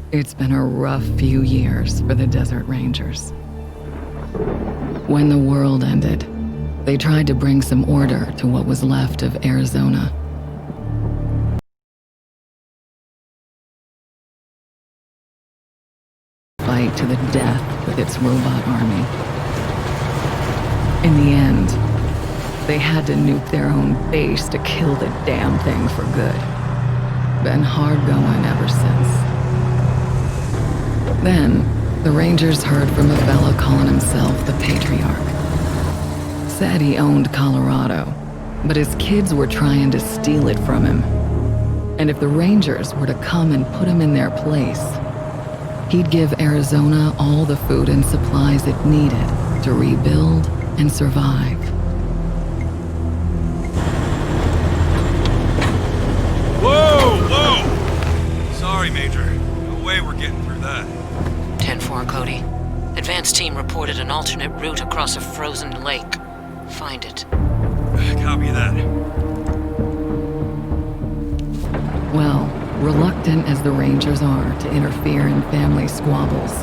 It's been a rough few years for the Desert Rangers. When the world ended, they tried to bring some order to what was left of Arizona. Fight to the death with its robot army. In the end, they had to nuke their own base to kill the damn thing for good. Been hard going ever since. Then, the Rangers heard from a fella calling himself the Patriarch. Said he owned Colorado, but his kids were trying to steal it from him. And if the Rangers were to come and put him in their place, he'd give Arizona all the food and supplies it needed to rebuild and survive. Whoa! Sorry, Major. No way we're getting through that. 10-4, Cody. Advance team reported an alternate route across a frozen lake. Find it. Copy that. Well, reluctant as the Rangers are to interfere in family squabbles,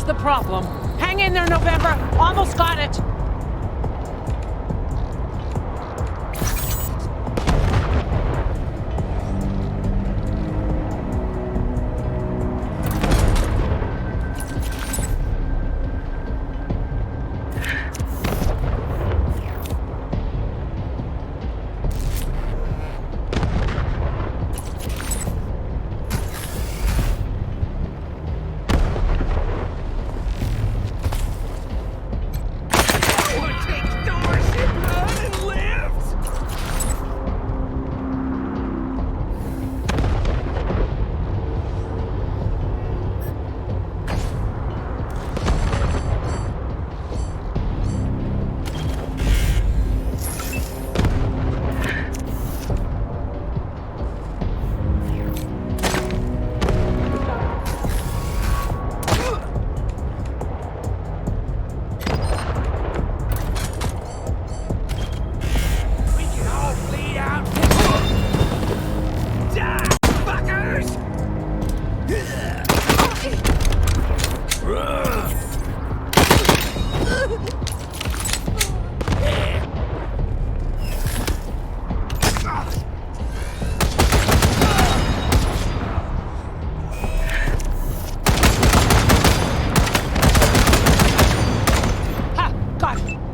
There's the problem. Hang in there, November. Almost got it.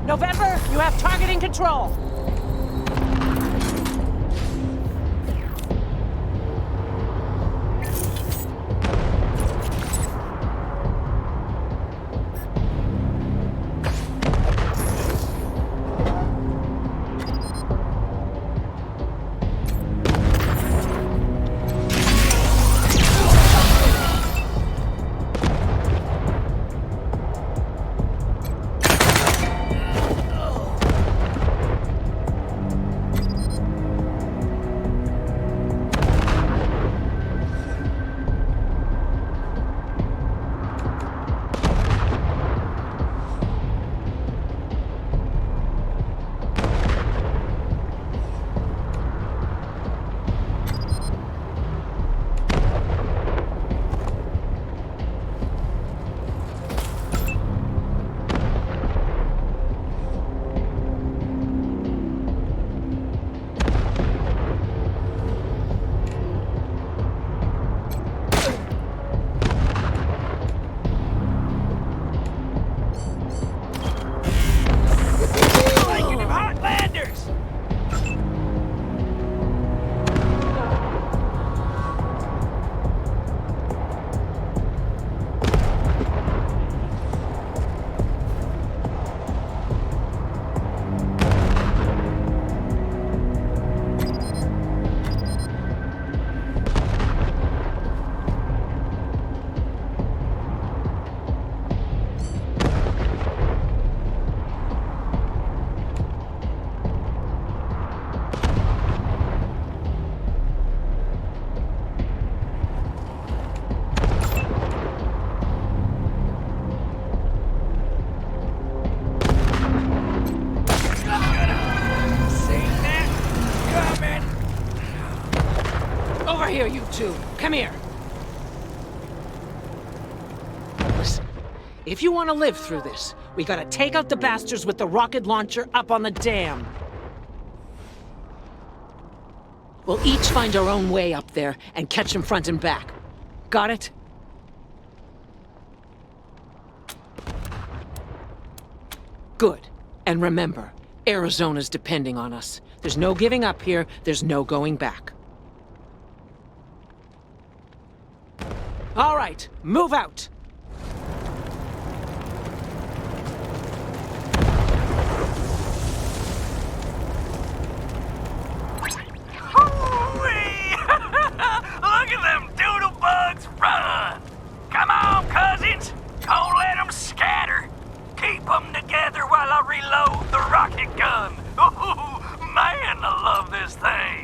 November, you have targeting control. Over here, you two. Come here. Listen, if you want to live through this, we gotta take out the bastards with the rocket launcher up on the dam. We'll each find our own way up there and catch them front and back. Got it? Good. And remember, Arizona's depending on us. There's no giving up here, there's no going back. All right, move out! Look at them doodle bugs run! Come on, cousins! Don't let them scatter! Keep them together while I reload the rocket gun! Ooh, man, I love this thing!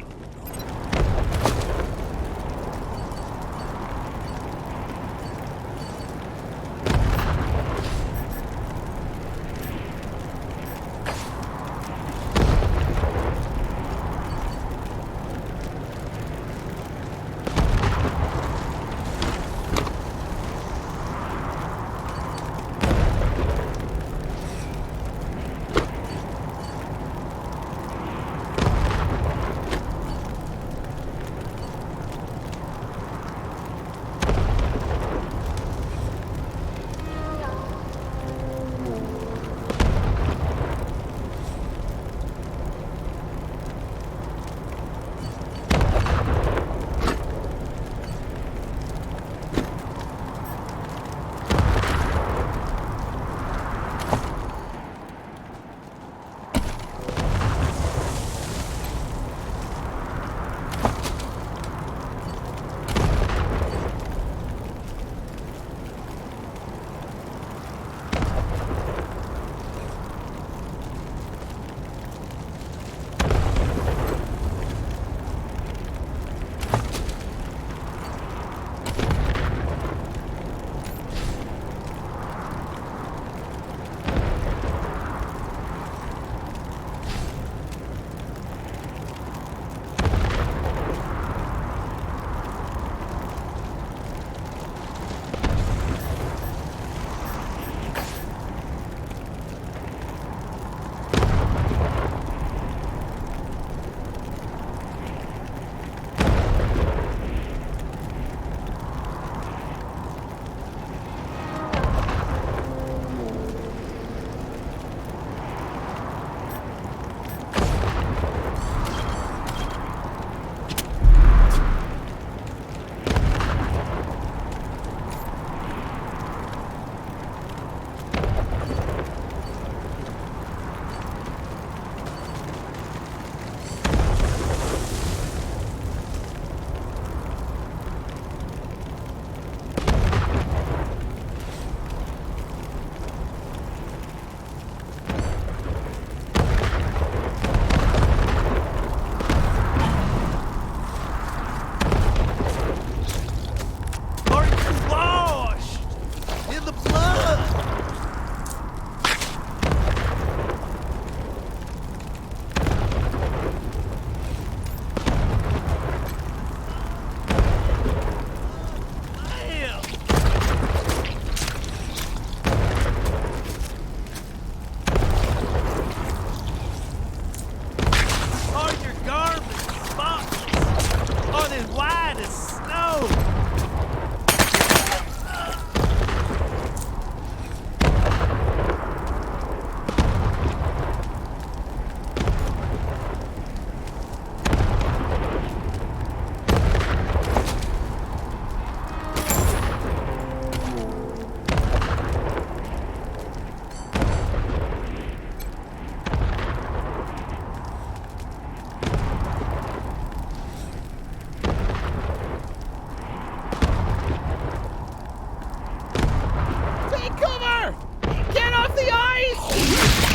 off the ice!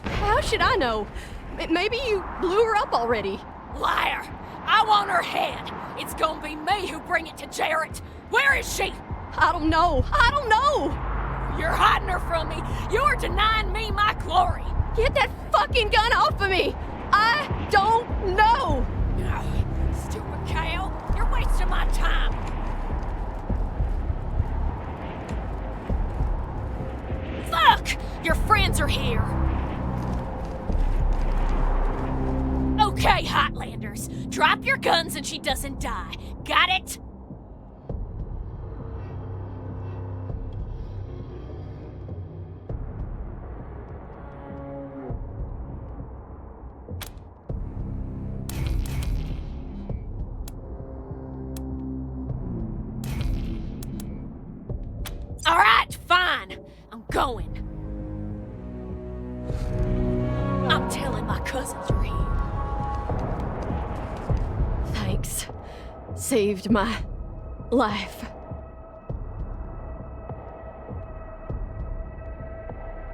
How should I know? Maybe you blew her up already. Liar! I want her head. It's gonna be me who bring it to Jarrett. Where is she? I don't know. I don't know. You're hiding her from me. You're denying me my glory. Get that fucking gun off of me. I don't know. Ugh, stupid cow. You're wasting my time. Fuck! Your friends are here. Okay, Hotlanders. Drop your guns and she doesn't die. Got it? All right, fine. I'm going. I'm telling my cousins you're here. Thanks. Saved my life.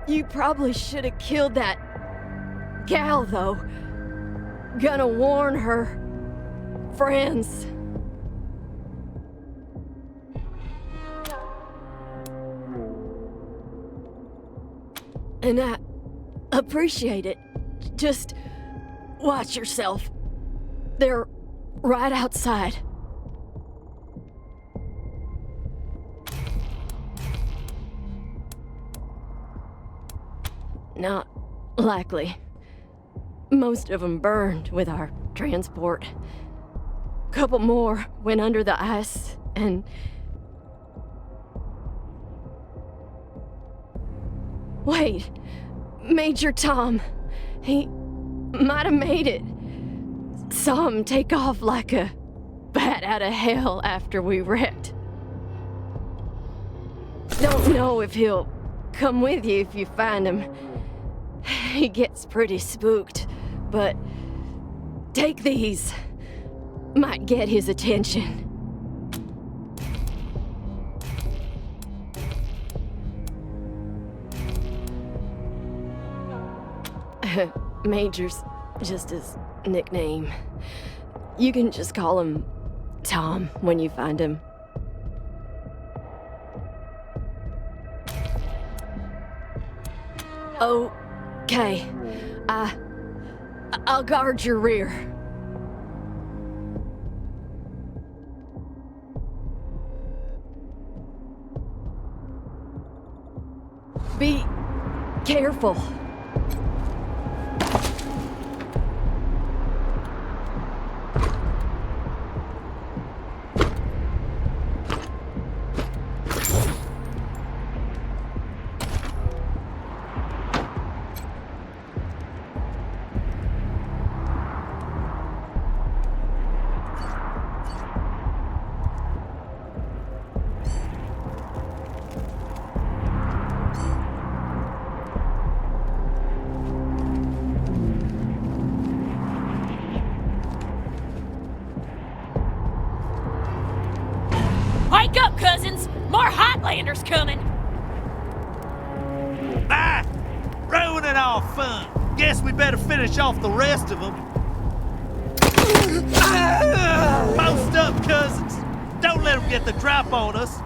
You probably should have killed that gal, though. Gonna warn her friends. And I appreciate it. Just watch yourself. They're right outside. Not likely. Most of them burned with our transport. Couple more went under the ice, and... Wait, Major Tom. He might have made it. Saw him take off like a bat out of hell after we wrecked. Don't know if he'll come with you if you find him. He gets pretty spooked, but take these. Might get his attention. Major's just his nickname. You can just call him Tom when you find him. Okay. I'll guard your rear. Be careful. Wake up, cousins! More Hotlanders coming! Ah! Ruining our fun. Guess we better finish off the rest of them. Post up, cousins. Don't let them get the drop on us.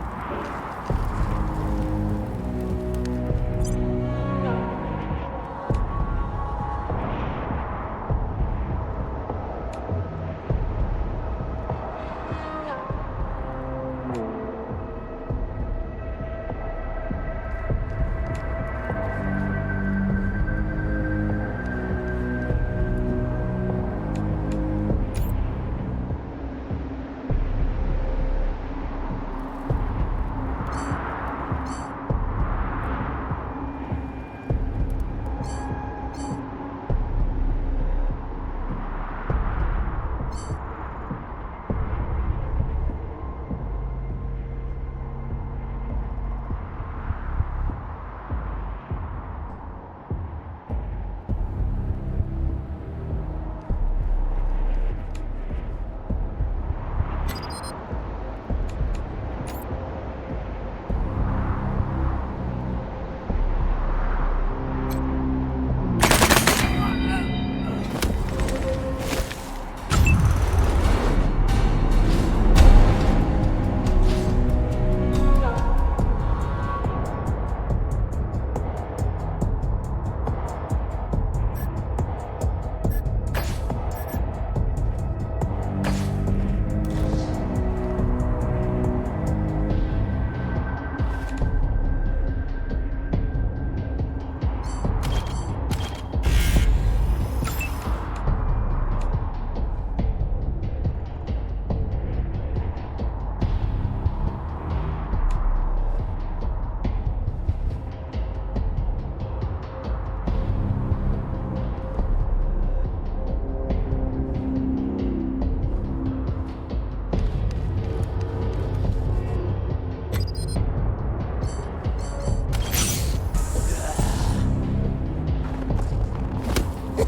I'll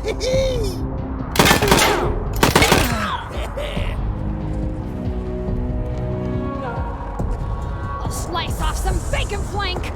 slice off some bacon flank!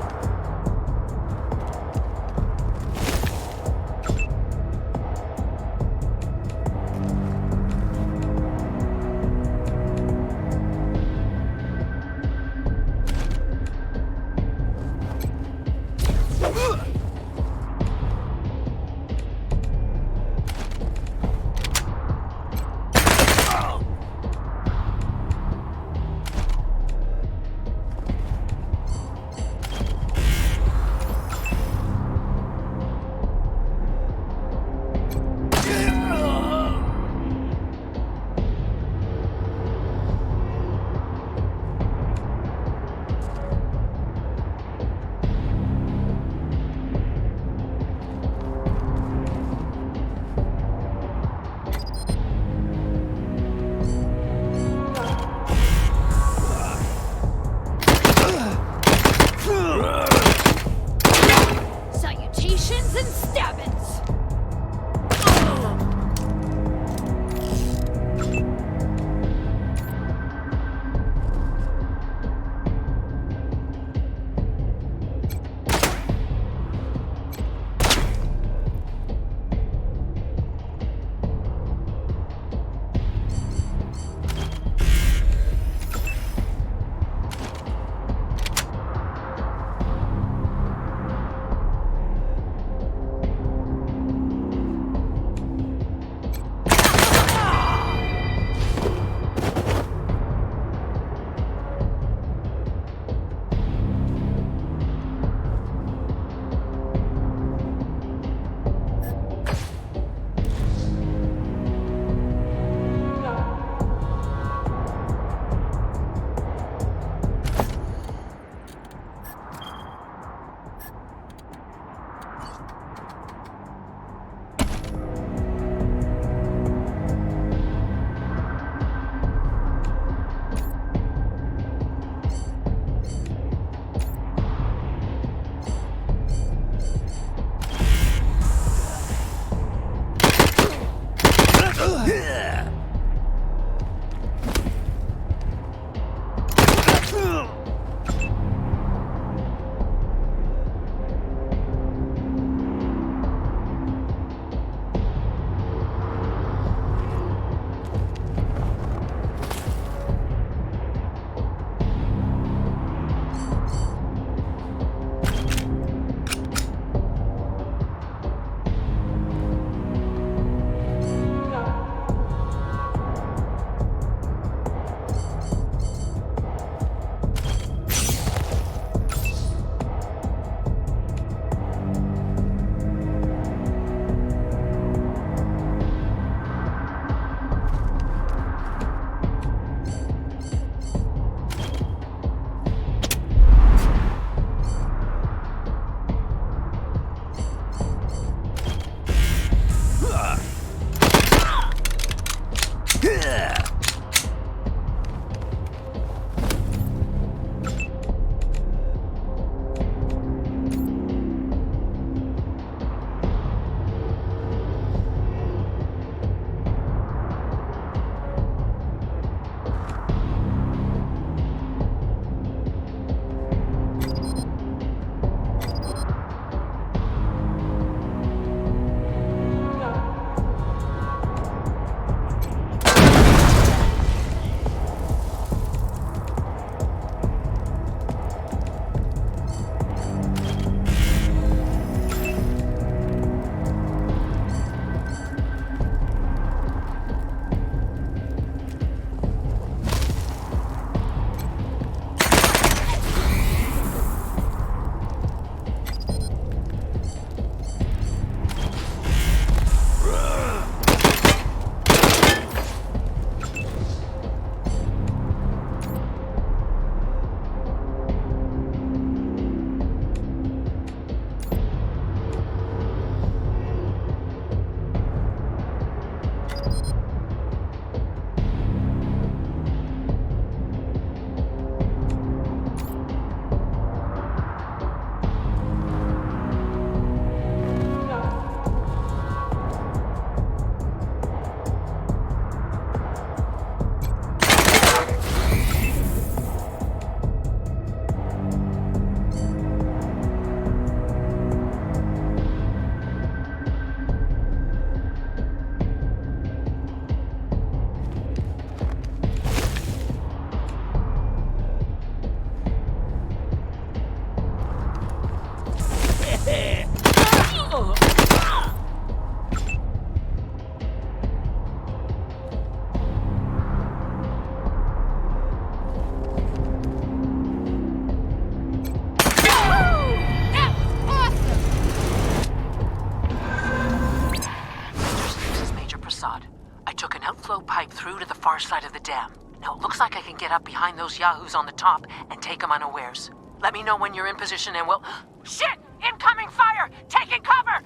facade. I took an outflow pipe through to the far side of the dam. Now it looks like I can get up behind those yahoos on the top and take them unawares. Let me know when you're in position and we'll... Shit! Incoming fire! Taking cover!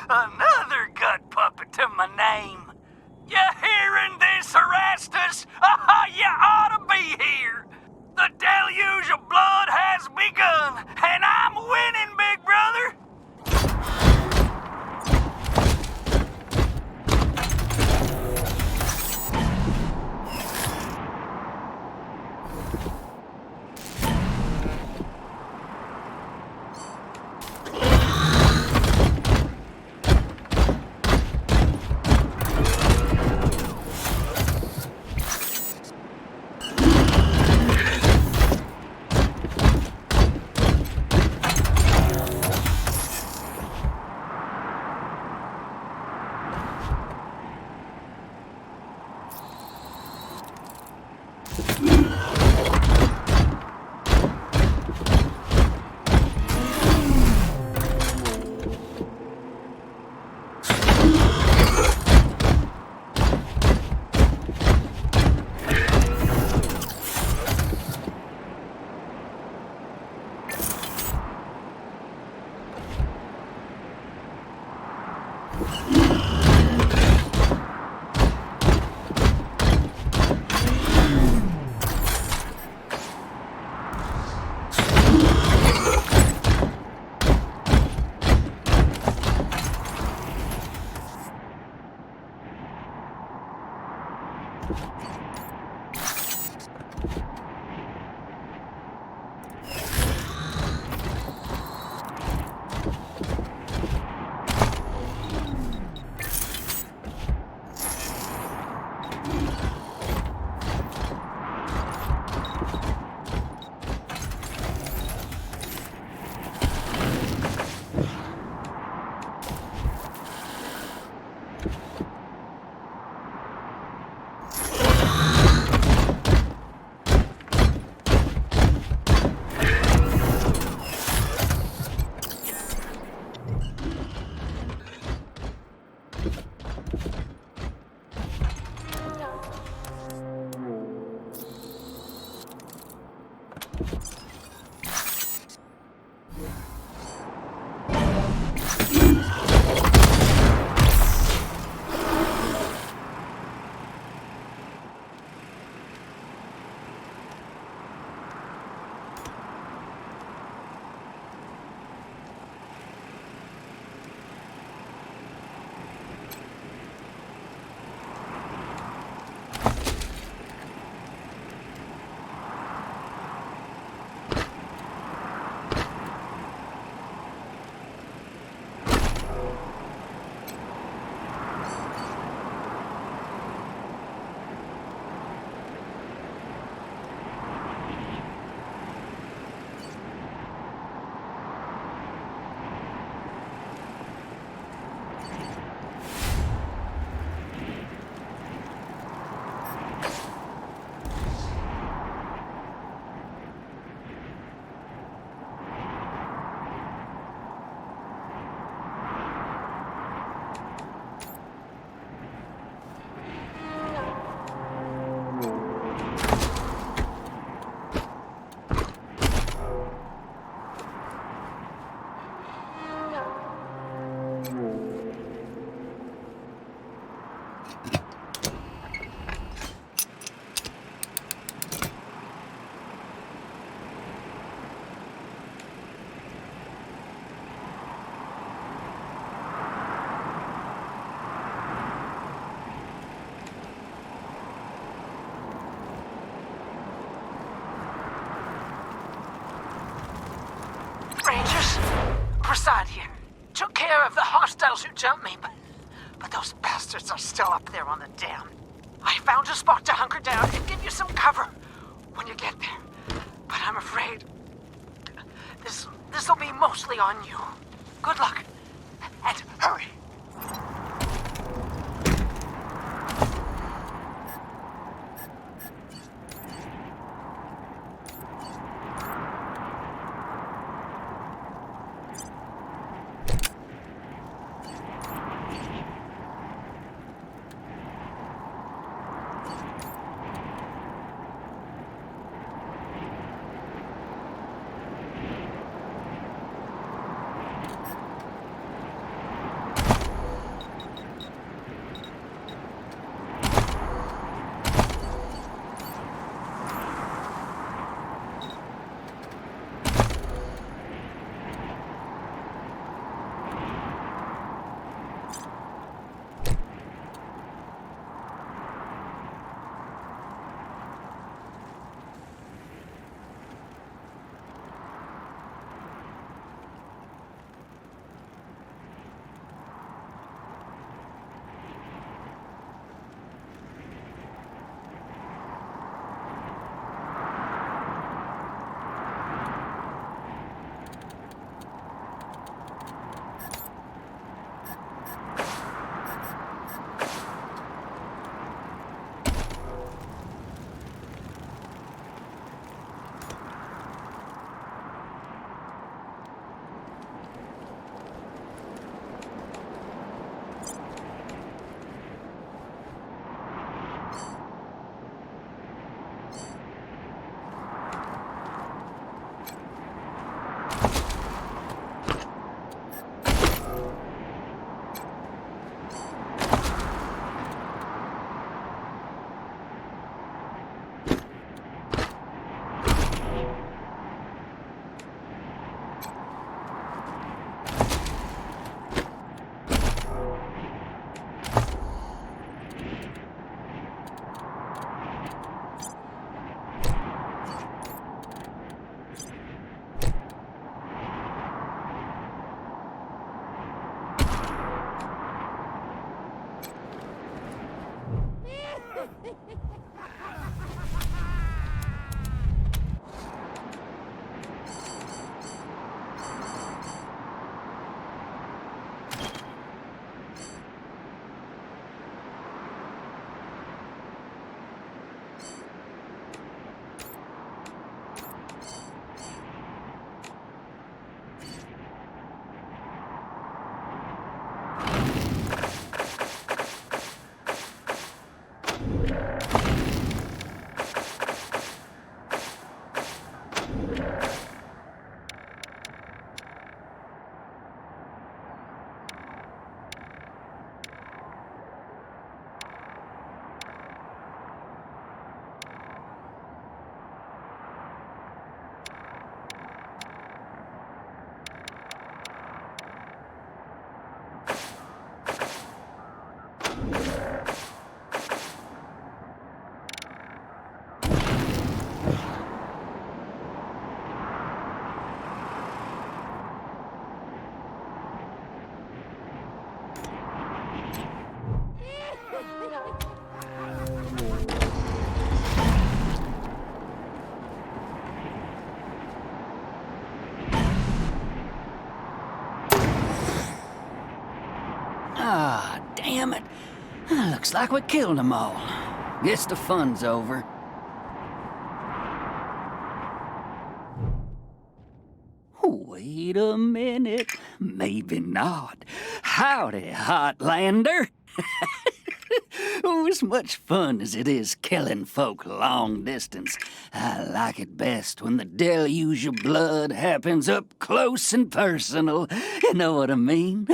Another gut puppet to my name. You hearing this, Erastus? You ought to be here. The deluge of blood has begun, and I'm winning, big brother. side here. Took care of the hostiles who jumped me, but those bastards are still up there on the dam. I found a spot to hunker down and give you some cover when you get there. But I'm afraid this'll be mostly on you. Good luck, and hurry. Ah, damn it. Looks like we killed them all. Guess the fun's over. Wait a minute. Maybe not. Howdy, Hotlander. Oh, as much fun as it is killing folk long distance, I like it best when the deluge of blood happens up close and personal. You know what I mean?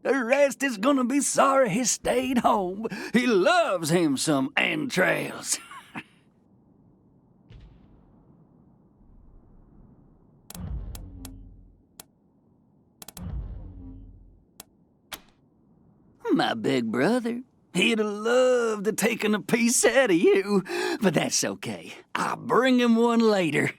The rest is gonna be sorry he stayed home. He loves him some entrails. My big brother, he'd have loved to taken a piece out of you, but that's okay. I'll bring him one later.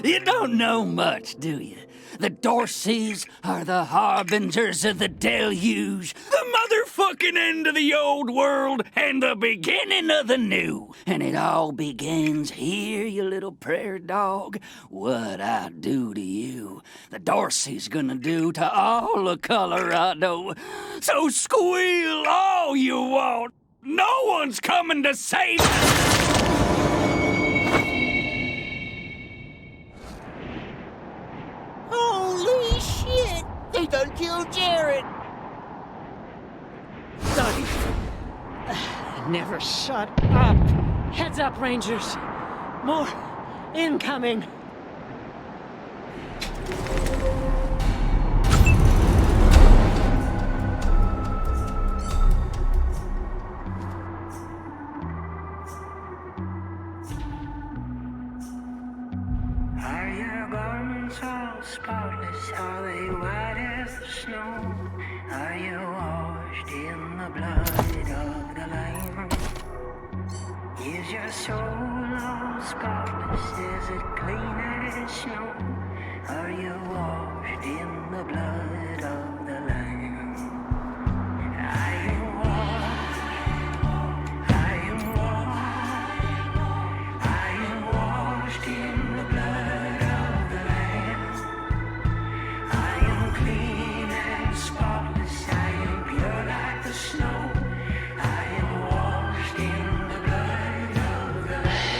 You don't know much, do you? The Dorseys are the harbingers of the deluge, the motherfucking end of the old world and the beginning of the new. And it all begins here, you little prairie dog. What I do to you, the Dorsey's gonna do to all of Colorado. So squeal all you want. No one's coming to save us. Holy shit! They done killed Jared! Doggy. Never shut up. Heads up, Rangers. More incoming. Are your garments all spotless? Are they white as the snow? Are you washed in the blood of the Lamb? Is your soul all spotless? Is it clean as snow? Are you washed in the blood of the Lamb? I am washed. I am washed. I am washed in the blood of the Lamb. I am clean and spotless. I am pure like the snow. I am washed in the blood of the Lamb.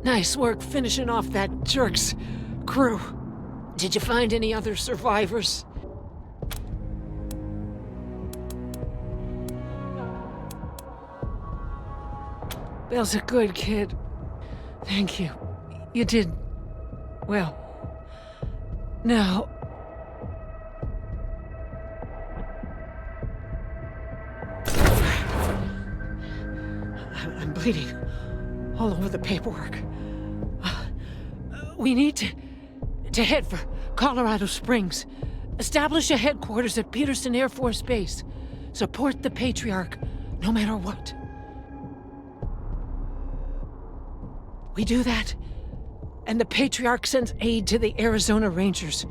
Nice work finishing off that jerk's crew. Did you find any other survivors? Bill's a good kid. Thank you. You did... well. Now... I'm bleeding all over the paperwork. We need to head for Colorado Springs. Establish a headquarters at Peterson Air Force Base. Support the Patriarch, no matter what. We do that, and the Patriarch sends aid to the Arizona Rangers.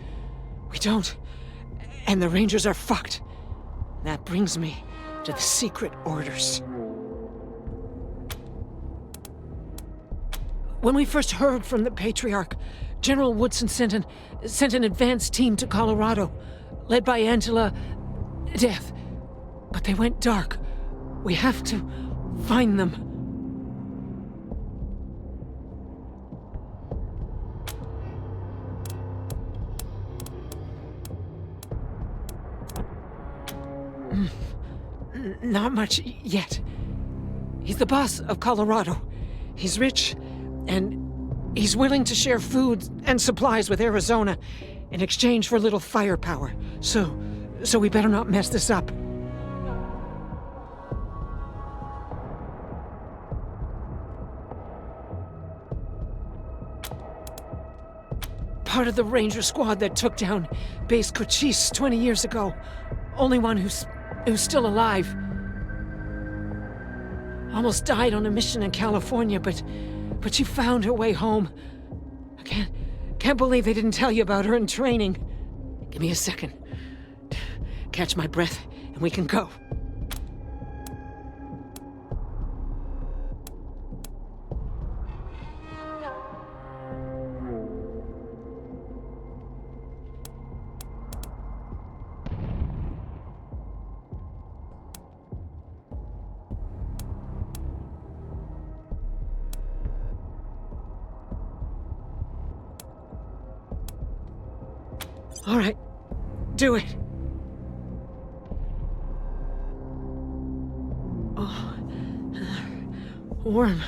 We don't, and the Rangers are fucked. That brings me to the secret orders. When we first heard from the Patriarch, General Woodson sent an advance team to Colorado, led by Angela Death. But they went dark. We have to find them. Not much yet. He's the boss of Colorado. He's rich, and he's willing to share food and supplies with Arizona in exchange for a little firepower. So we better not mess this up. Part of the Ranger squad that took down Base Cochise 20 years ago. Only one who's still alive. Almost died on a mission in California, but she found her way home. I can't believe they didn't tell you about her in training. Give me a second. Catch my breath, and we can go. All right, do it. Oh, warm.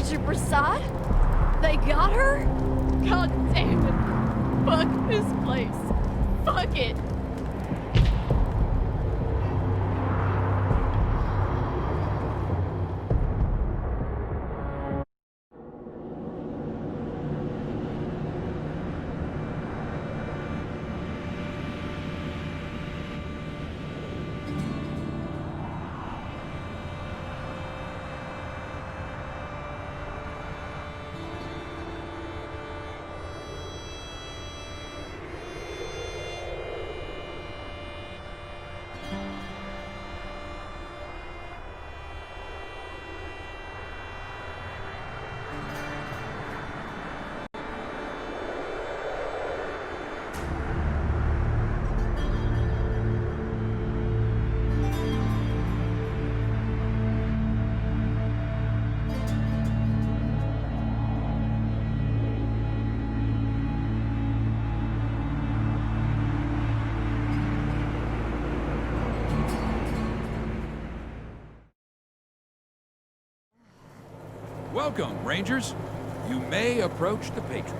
Major Prasad? They got her? God damn it. Fuck this place. Fuck it. Welcome, Rangers. You may approach the Patriot.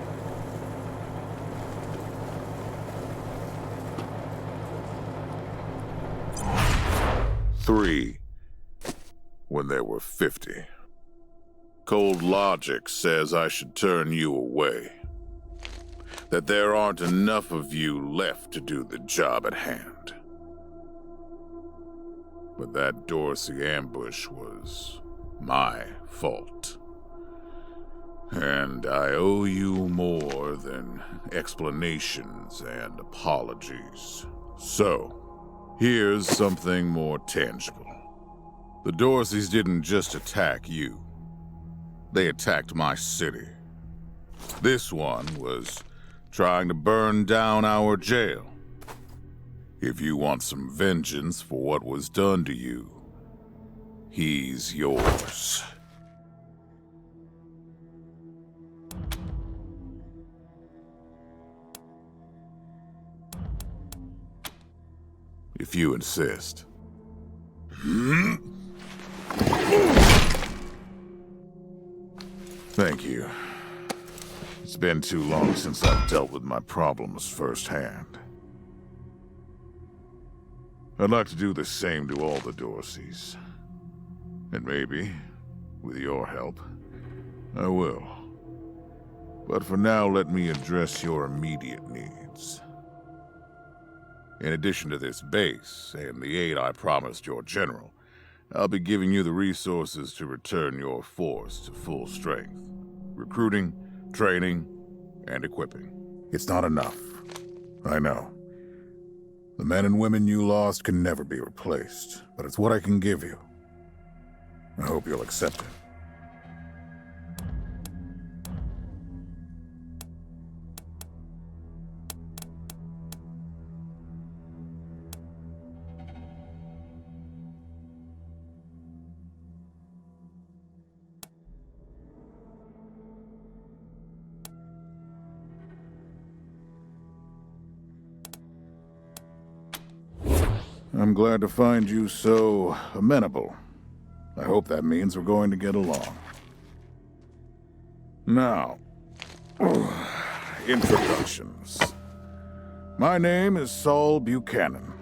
Three, when there were 50. Cold logic says I should turn you away. That there aren't enough of you left to do the job at hand. But that Dorsey ambush was my fault. And I owe you more than explanations and apologies. So, here's something more tangible. The Dorseys didn't just attack you. They attacked my city. This one was trying to burn down our jail. If you want some vengeance for what was done to you, he's yours. If you insist. Thank you. It's been too long since I've dealt with my problems firsthand. I'd like to do the same to all the Dorseys. And maybe, with your help, I will. But for now, let me address your immediate needs. In addition to this base, and the aid I promised your general, I'll be giving you the resources to return your force to full strength. Recruiting, training, and equipping. It's not enough. I know. The men and women you lost can never be replaced, but it's what I can give you. I hope you'll accept it. I'm glad to find you so amenable. I hope that means we're going to get along. Now, introductions. My name is Saul Buchanan.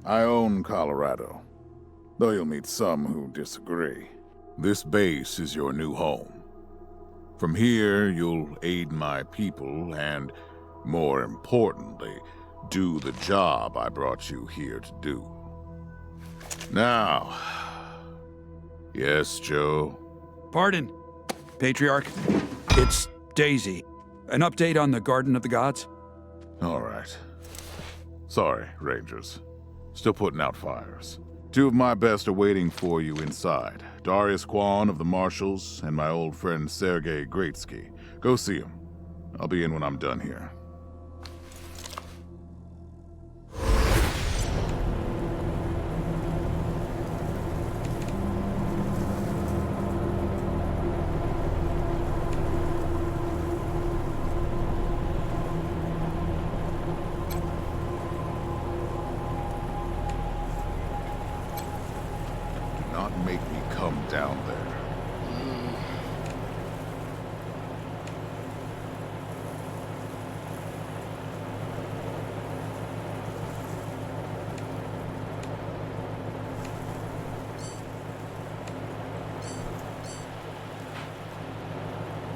I own Colorado, though you'll meet some who disagree. This base is your new home. From here, you'll aid my people and, more importantly, do the job I brought you here to do. Now, yes, Joe? Pardon, Patriarch. It's Daisy. An update on the Garden of the Gods? All right. Sorry, Rangers. Still putting out fires. Two of my best are waiting for you inside. Darius Kwan of the Marshals and my old friend Sergei Greatsky. Go see him. I'll be in when I'm done here.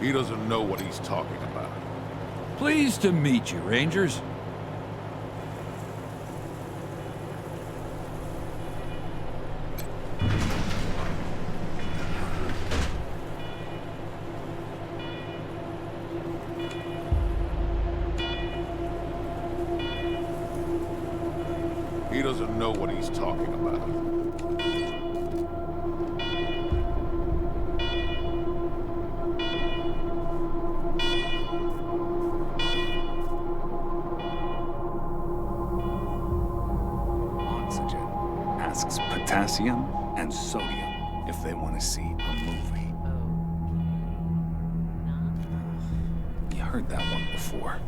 He doesn't know what he's talking about. Pleased to meet you, Rangers. He doesn't know what he's talking about. Oxygen asks potassium and sodium if they want to see a movie. You heard that one before.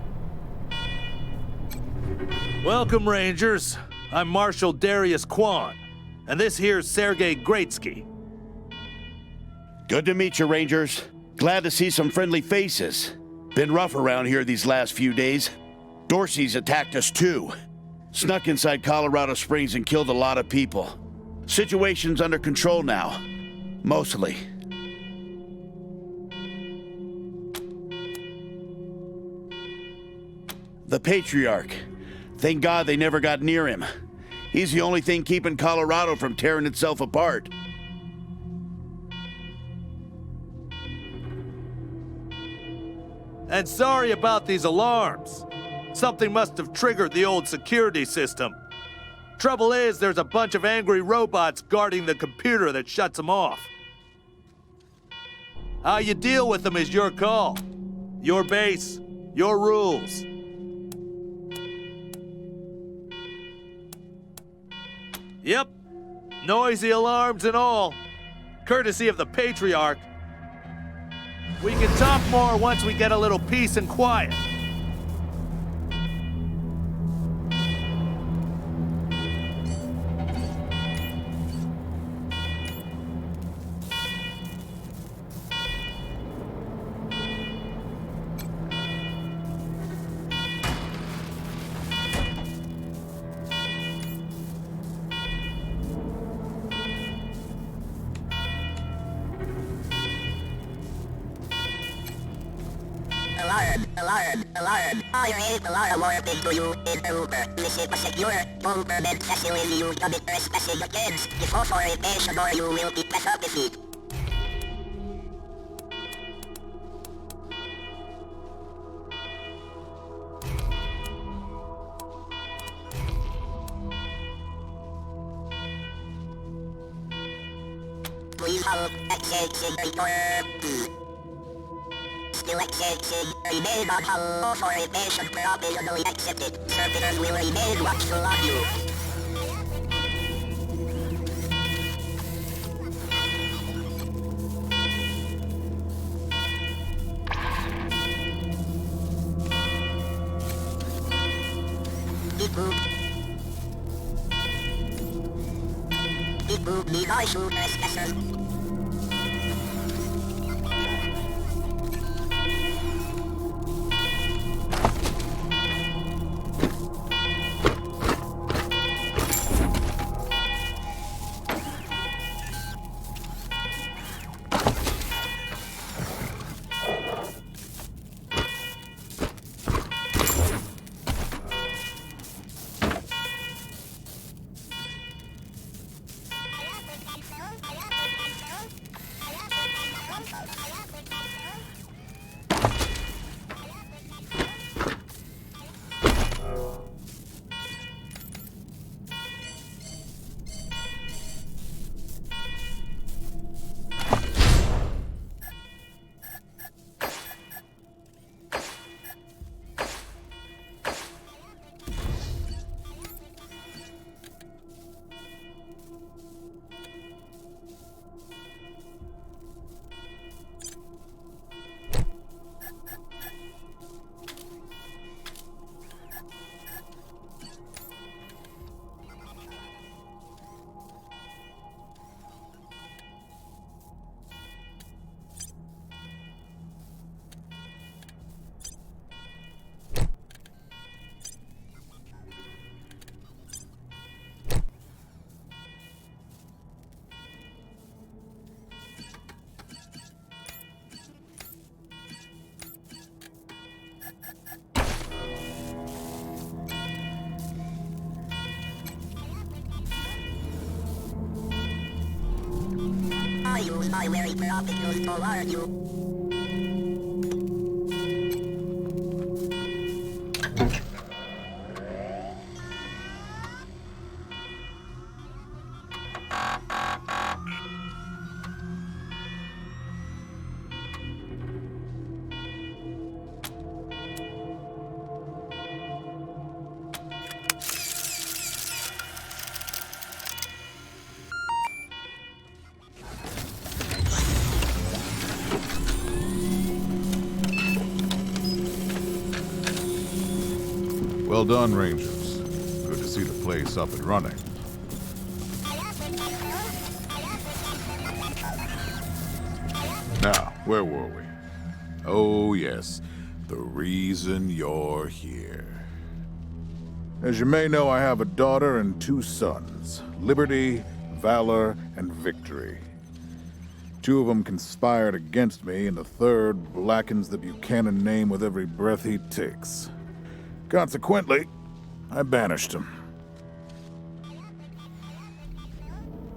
Welcome, Rangers. I'm Marshal Darius Kwan, and this here's Sergei Greatsky. Good to meet you, Rangers. Glad to see some friendly faces. Been rough around here these last few days. Dorsey's attacked us too. Snuck inside Colorado Springs and killed a lot of people. Situation's under control now. Mostly. The Patriarch. Thank God they never got near him. He's the only thing keeping Colorado from tearing itself apart. And sorry about these alarms. Something must have triggered the old security system. Trouble is, there's a bunch of angry robots guarding the computer that shuts them off. How you deal with them is your call. Your base, your rules. Yep, noisy alarms and all. Courtesy of the Patriarch. We can talk more once we get a little peace and quiet. Alarm. I raised alarm warning to you in Uber. Visit a secure bunker bed facility. You commit trespassing against deforestation or you will be penalized. Please hold accessing report. Still accessing. Remain on hold for invasion provisionally accepted. Servitors will remain watchful of you. Need I shoot trespassers? use my very profit use to warn you. Well done, Rangers. Good to see the place up and running. Now, where were we? Oh, yes. The reason you're here. As you may know, I have a daughter and 2 sons. Liberty, Valor, and Victory. 2 of them conspired against me, and the 3rd blackens the Buchanan name with every breath he takes. Consequently, I banished him.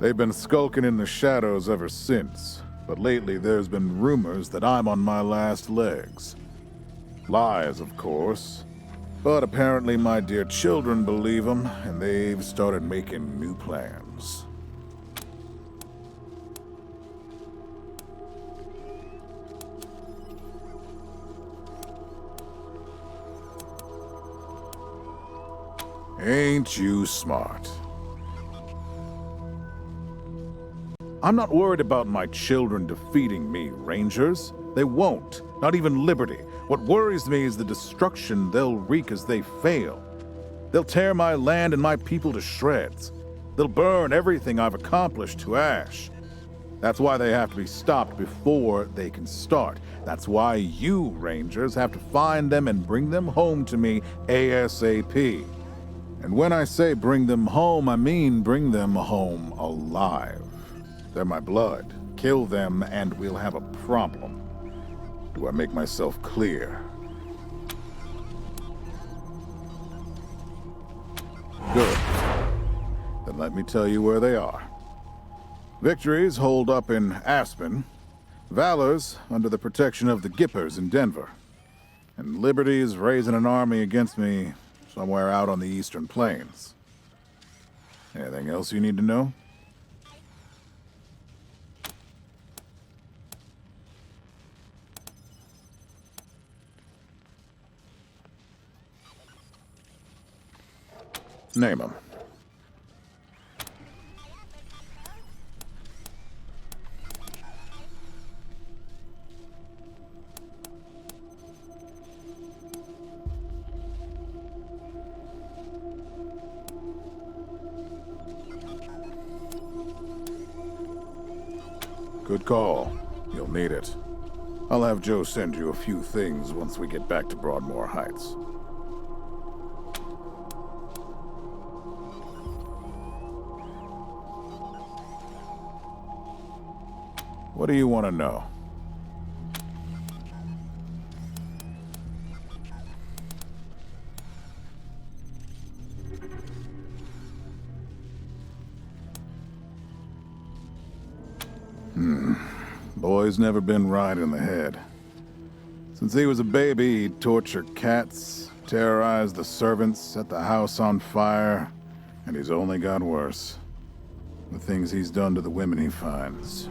They've been skulking in the shadows ever since, but lately there's been rumors that I'm on my last legs. Lies, of course, but apparently my dear children believe them, and they've started making new plans. Ain't you smart? I'm not worried about my children defeating me, Rangers. They won't. Not even Liberty. What worries me is the destruction they'll wreak as they fail. They'll tear my land and my people to shreds. They'll burn everything I've accomplished to ash. That's why they have to be stopped before they can start. That's why you, Rangers, have to find them and bring them home to me ASAP. And when I say bring them home, I mean bring them home alive. They're my blood. Kill them and we'll have a problem. Do I make myself clear? Good. Then let me tell you where they are. Victory's holed up in Aspen. Valor's under the protection of the Gippers in Denver. And Liberty's raising an army against me somewhere out on the Eastern Plains. Anything else you need to know? Name them. Good call. You'll need it. I'll have Joe send you a few things once we get back to Broadmoor Heights. What do you want to know? Boy's never been right in the head. Since he was a baby, he'd torture cats, terrorize the servants, set the house on fire, and he's only got worse. The things he's done to the women he finds.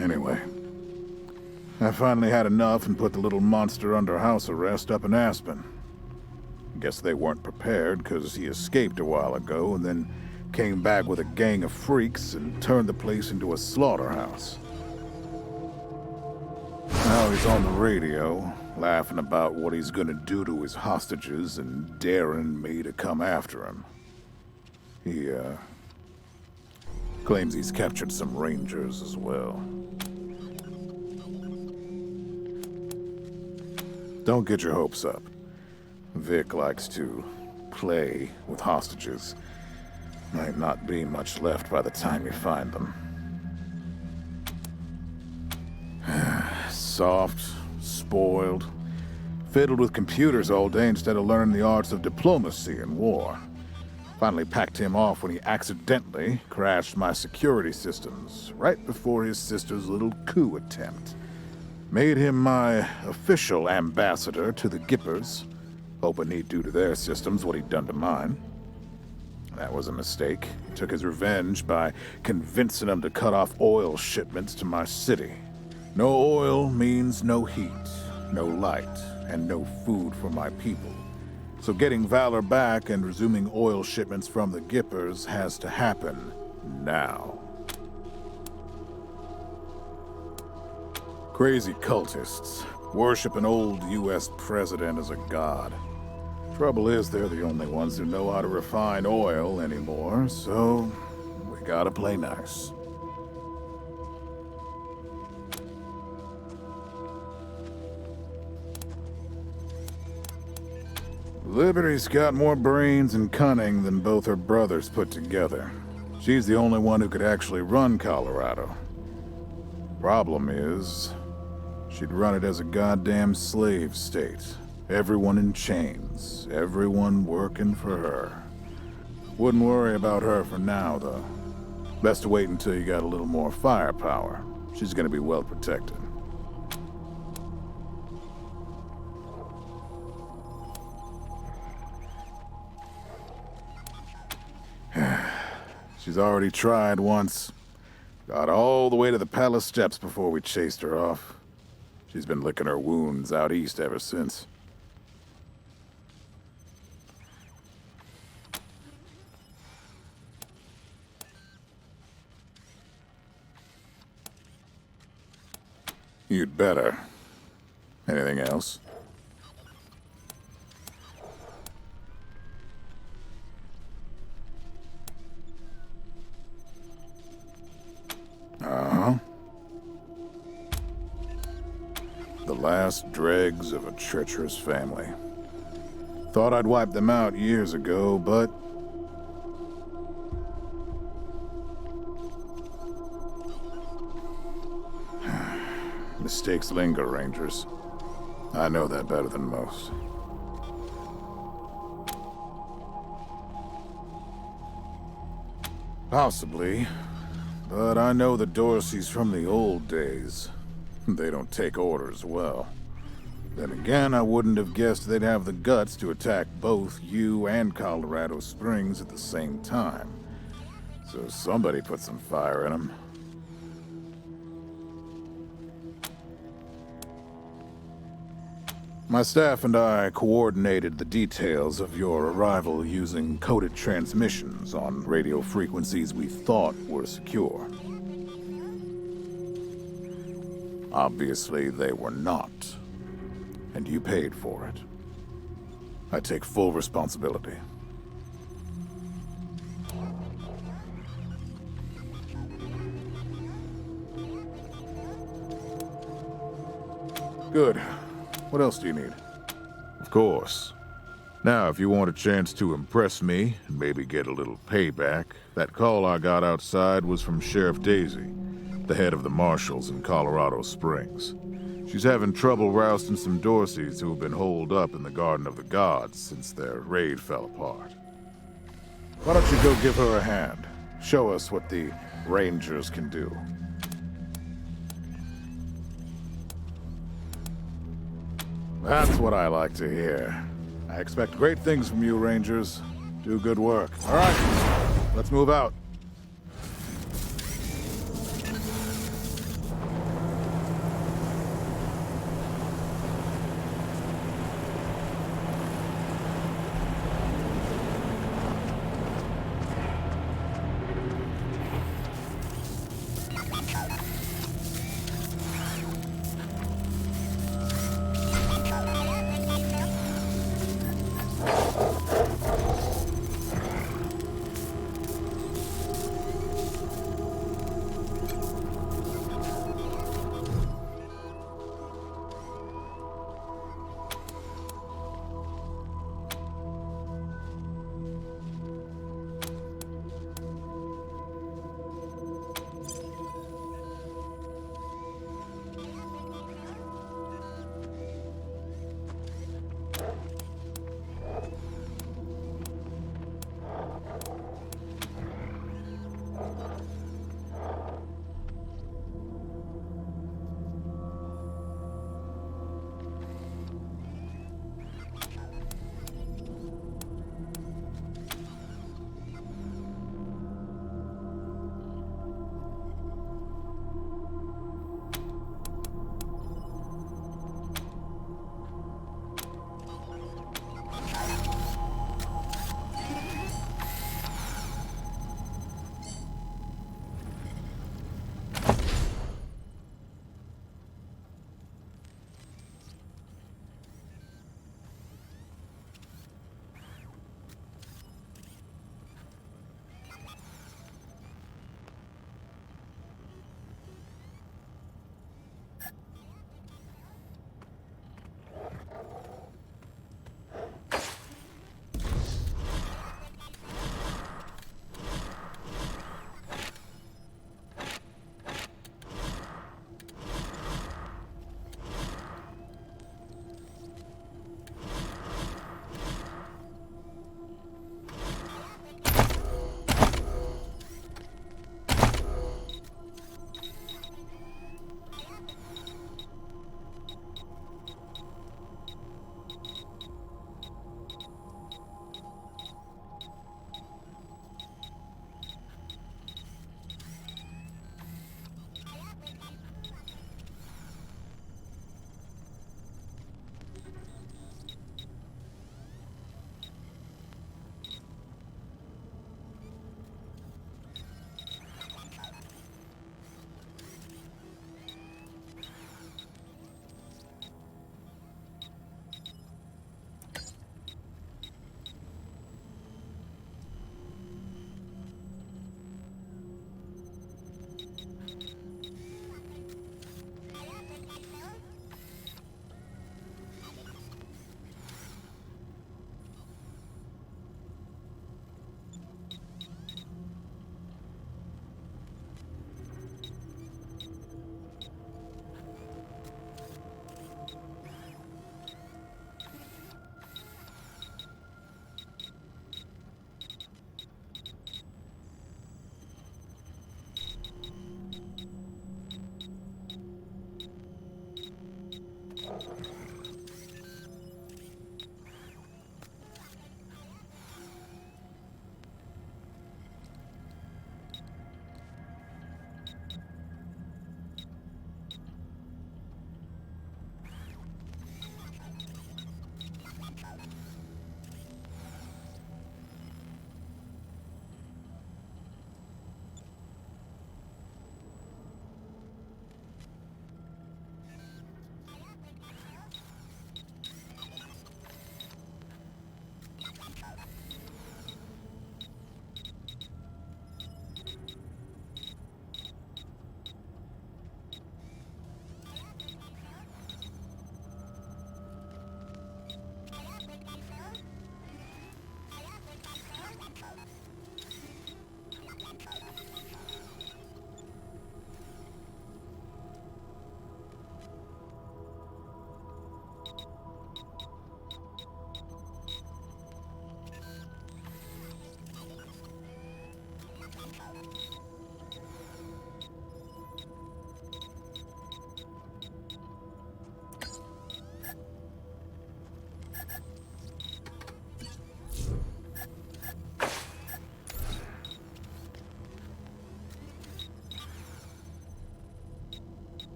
Anyway, I finally had enough and put the little monster under house arrest up in Aspen. Guess they weren't prepared because he escaped a while ago and then came back with a gang of freaks and turned the place into a slaughterhouse. Now he's on the radio, laughing about what he's gonna do to his hostages and daring me to come after him. He, claims he's captured some Rangers as well. Don't get your hopes up. Vic likes to play with hostages. Might not be much left by the time you find them. Soft, spoiled, fiddled with computers all day instead of learning the arts of diplomacy and war. Finally packed him off when he accidentally crashed my security systems right before his sister's little coup attempt. Made him my official ambassador to the Gippers, hoping he'd do to their systems what he'd done to mine. That was a mistake. He took his revenge by convincing them to cut off oil shipments to my city. No oil means no heat, no light, and no food for my people. So getting Valor back and resuming oil shipments from the Gippers has to happen now. Crazy cultists worship an old U.S. president as a god. Trouble is, they're the only ones who know how to refine oil anymore, so we gotta play nice. Liberty's got more brains and cunning than both her brothers put together. She's the only one who could actually run Colorado. Problem is, she'd run it as a goddamn slave state. Everyone in chains, everyone working for her. Wouldn't worry about her for now, though. Best to wait until you got a little more firepower. She's gonna be well protected. She's already tried once. Got all the way to the palace steps before we chased her off. She's been licking her wounds out east ever since. You'd better. Anything else? Uh-huh. The last dregs of a treacherous family. Thought I'd wiped them out years ago, but... mistakes linger, Rangers. I know that better than most. Possibly. But I know the Dorseys from the old days. They don't take orders well. Then again, I wouldn't have guessed they'd have the guts to attack both you and Colorado Springs at the same time. So somebody put some fire in them. My staff and I coordinated the details of your arrival using coded transmissions on radio frequencies we thought were secure. Obviously, they were not. And you paid for it. I take full responsibility. Good. What else do you need? Of course. Now, if you want a chance to impress me, and maybe get a little payback, that call I got outside was from Sheriff Daisy, the head of the marshals in Colorado Springs. She's having trouble rousting some Dorseys who have been holed up in the Garden of the Gods since their raid fell apart. Why don't you go give her a hand? Show us what the Rangers can do. That's what I like to hear. I expect great things from you, Rangers. Do good work. All right, let's move out.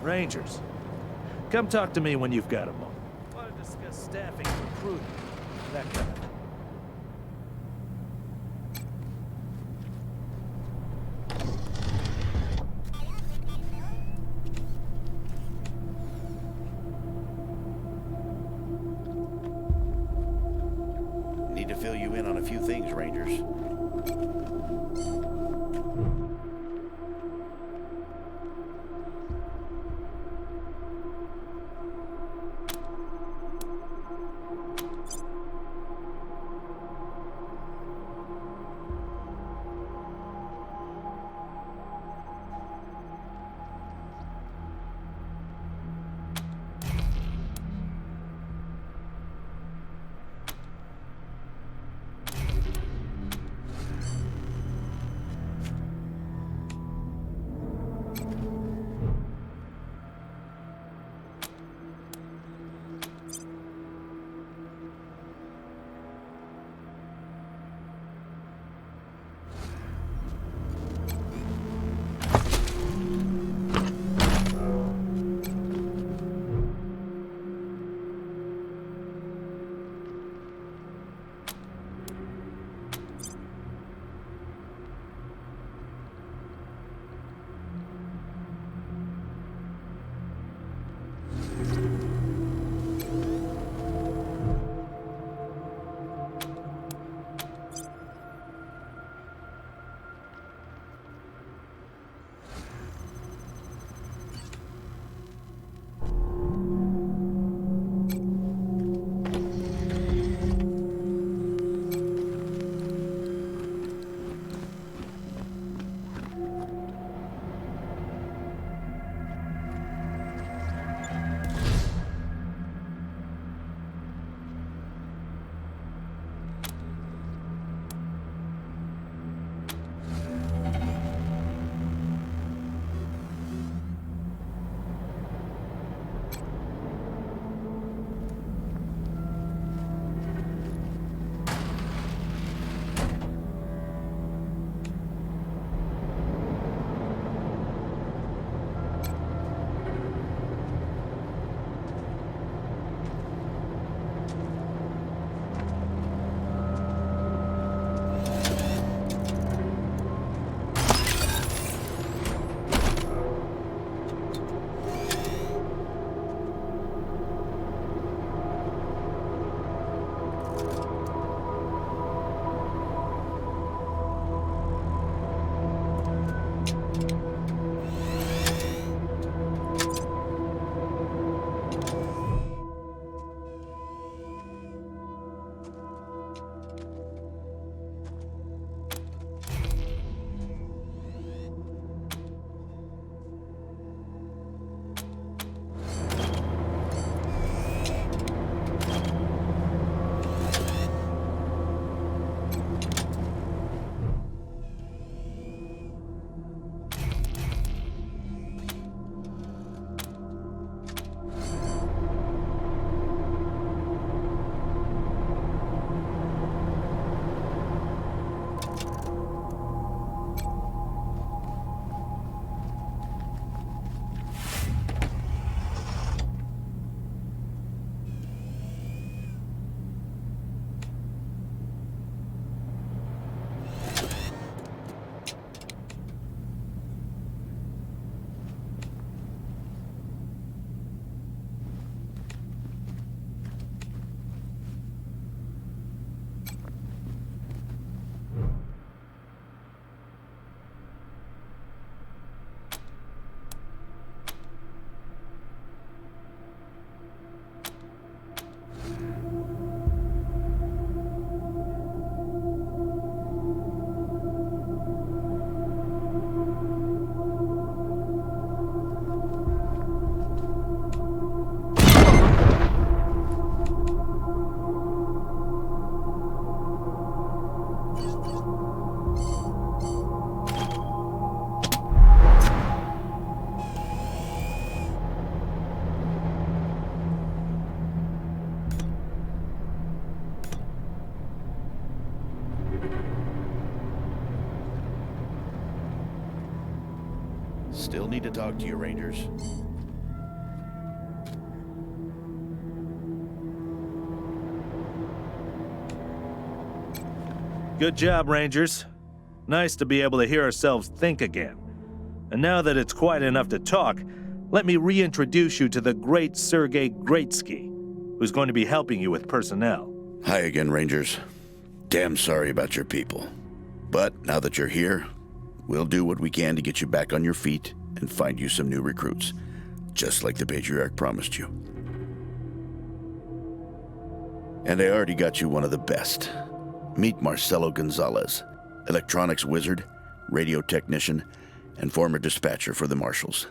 Rangers, come talk to me when you've got a moment. Want to discuss staffing and recruiting, that kind of thing. Need to fill you in on a few things, Rangers. Still need to talk to you, Rangers. Good job, Rangers. Nice to be able to hear ourselves think again. And now that it's quiet enough to talk, let me reintroduce you to the great Sergei Greatsky, who's going to be helping you with personnel. Hi again, Rangers. Damn sorry about your people. But now that you're here, we'll do what we can to get you back on your feet and find you some new recruits, just like the Patriarch promised you. And I already got you one of the best. Meet Marcelo Gonzalez, electronics wizard, radio technician, and former dispatcher for the Marshals.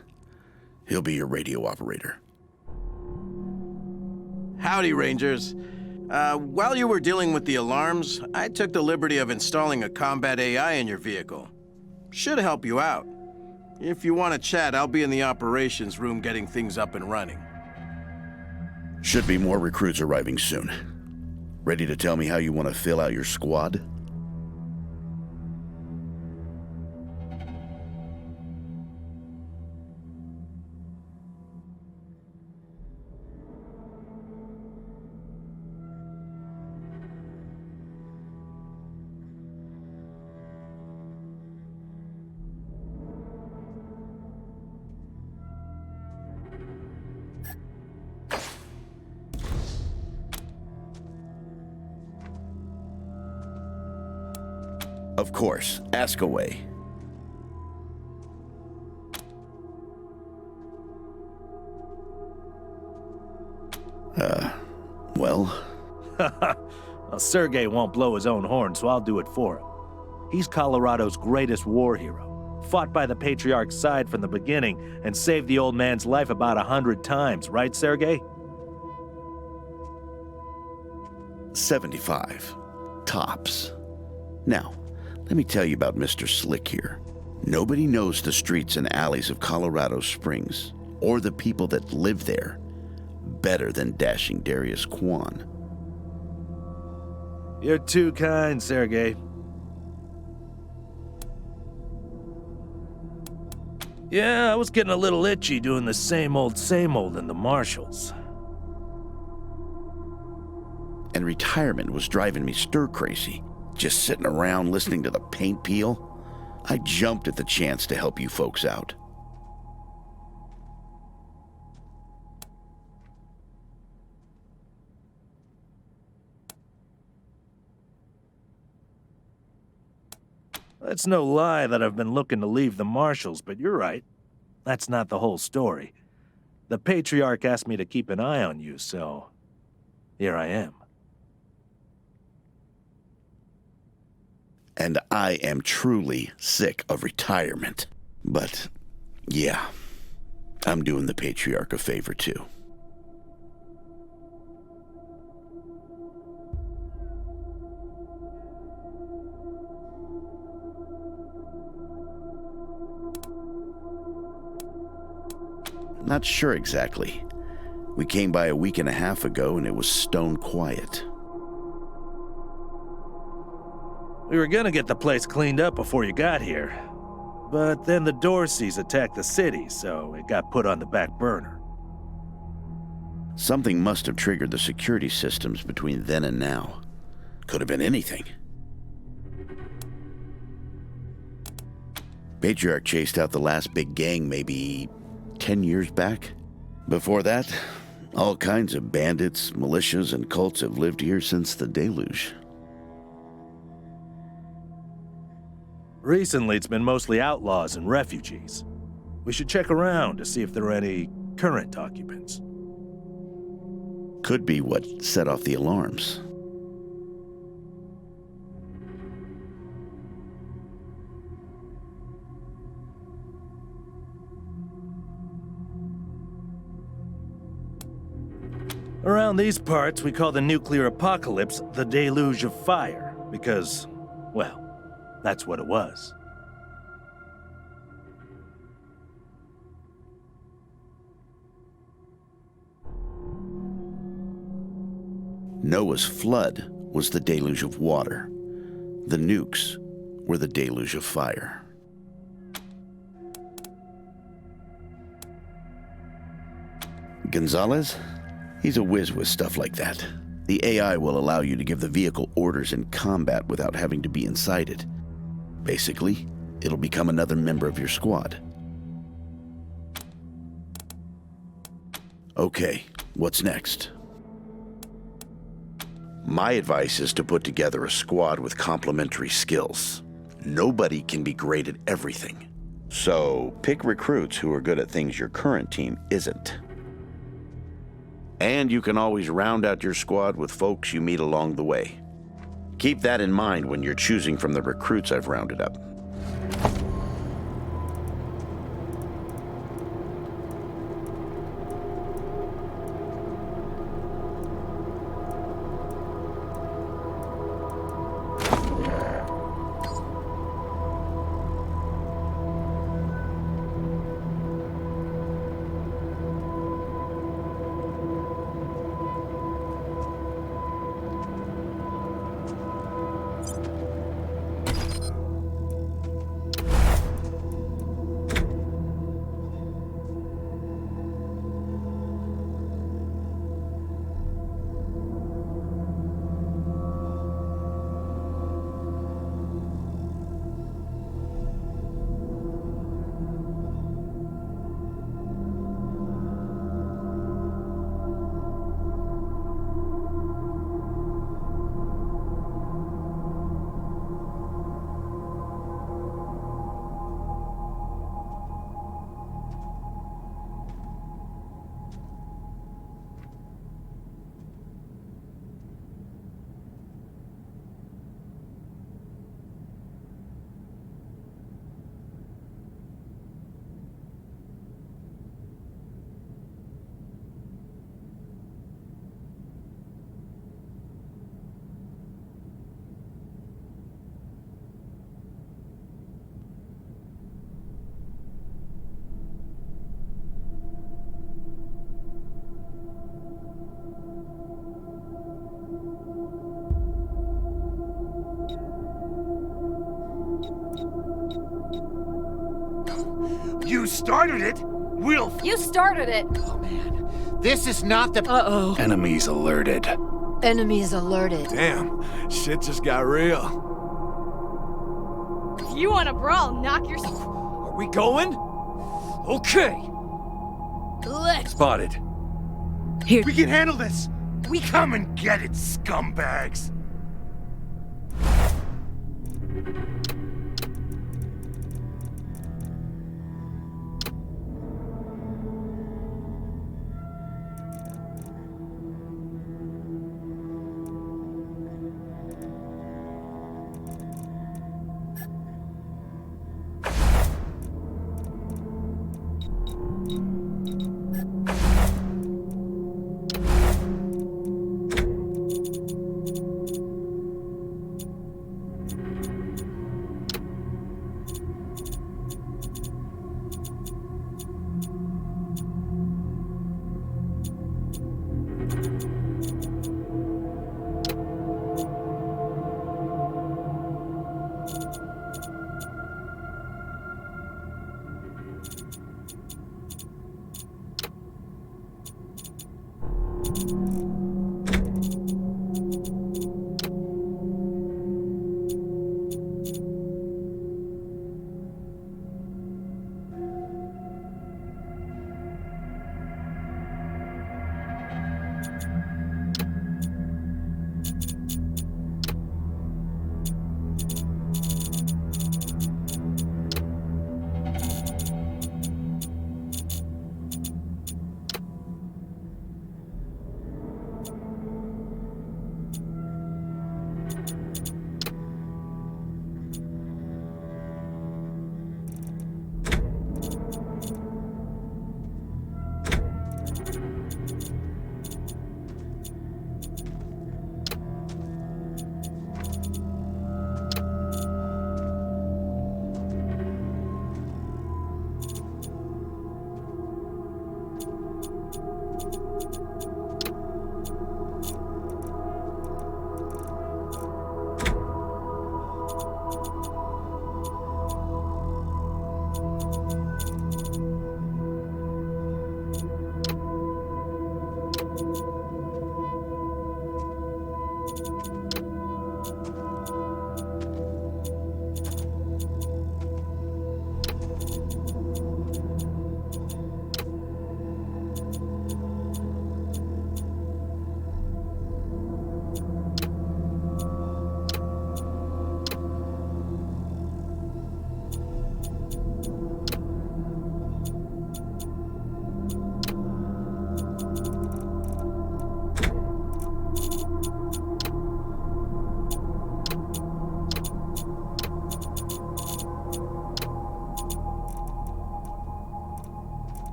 He'll be your radio operator. Howdy, Rangers. While you were dealing with the alarms, I took the liberty of installing a combat AI in your vehicle. Should help you out. If you want to chat, I'll be in the operations room getting things up and running. Should be more recruits arriving soon. Ready to tell me how you want to fill out your squad? Of course, ask away. Well? Well, Sergei won't blow his own horn, so I'll do it for him. He's Colorado's greatest war hero. Fought by the Patriarch's side from the beginning and saved the old man's life about 100 times, right, Sergei? 75. Tops. Now, let me tell you about Mr. Slick here. Nobody knows the streets and alleys of Colorado Springs, or the people that live there, better than dashing Darius Kwan. You're too kind, Sergei. Yeah, I was getting a little itchy doing the same old in the Marshals. And retirement was driving me stir-crazy. Just sitting around listening to the paint peel. I jumped at the chance to help you folks out. It's no lie that I've been looking to leave the Marshals, but you're right. That's not the whole story. The Patriarch asked me to keep an eye on you, so here I am. And I am truly sick of retirement. But, yeah, I'm doing the Patriarch a favor too. Not sure exactly. We came by a week and a half ago and it was stone quiet. We were gonna get the place cleaned up before you got here. But then the Dorseys attacked the city, so it got put on the back burner. Something must have triggered the security systems between then and now. Could have been anything. Patriarch chased out the last big gang maybe 10 years back. Before that, all kinds of bandits, militias, and cults have lived here since the deluge. Recently, it's been mostly outlaws and refugees. We should check around to see if there are any current occupants. Could be what set off the alarms. Around these parts, we call the nuclear apocalypse the deluge of fire, because, well, that's what it was. Noah's flood was the deluge of water. The nukes were the deluge of fire. Gonzalez? He's a whiz with stuff like that. The AI will allow you to give the vehicle orders in combat without having to be inside it. Basically, it'll become another member of your squad. Okay, what's next? My advice is to put together a squad with complementary skills. Nobody can be great at everything. So, pick recruits who are good at things your current team isn't. And you can always round out your squad with folks you meet along the way. Keep that in mind when you're choosing from the recruits I've rounded up. You started it! We'll... You started it! Oh, man. This is not the... Uh-oh. Enemies alerted. Enemies alerted. Damn, shit just got real. If you want to brawl, knock yourself... Are we going? Okay. Let's... Spotted. Here. We can handle this! We come and get it, scumbags!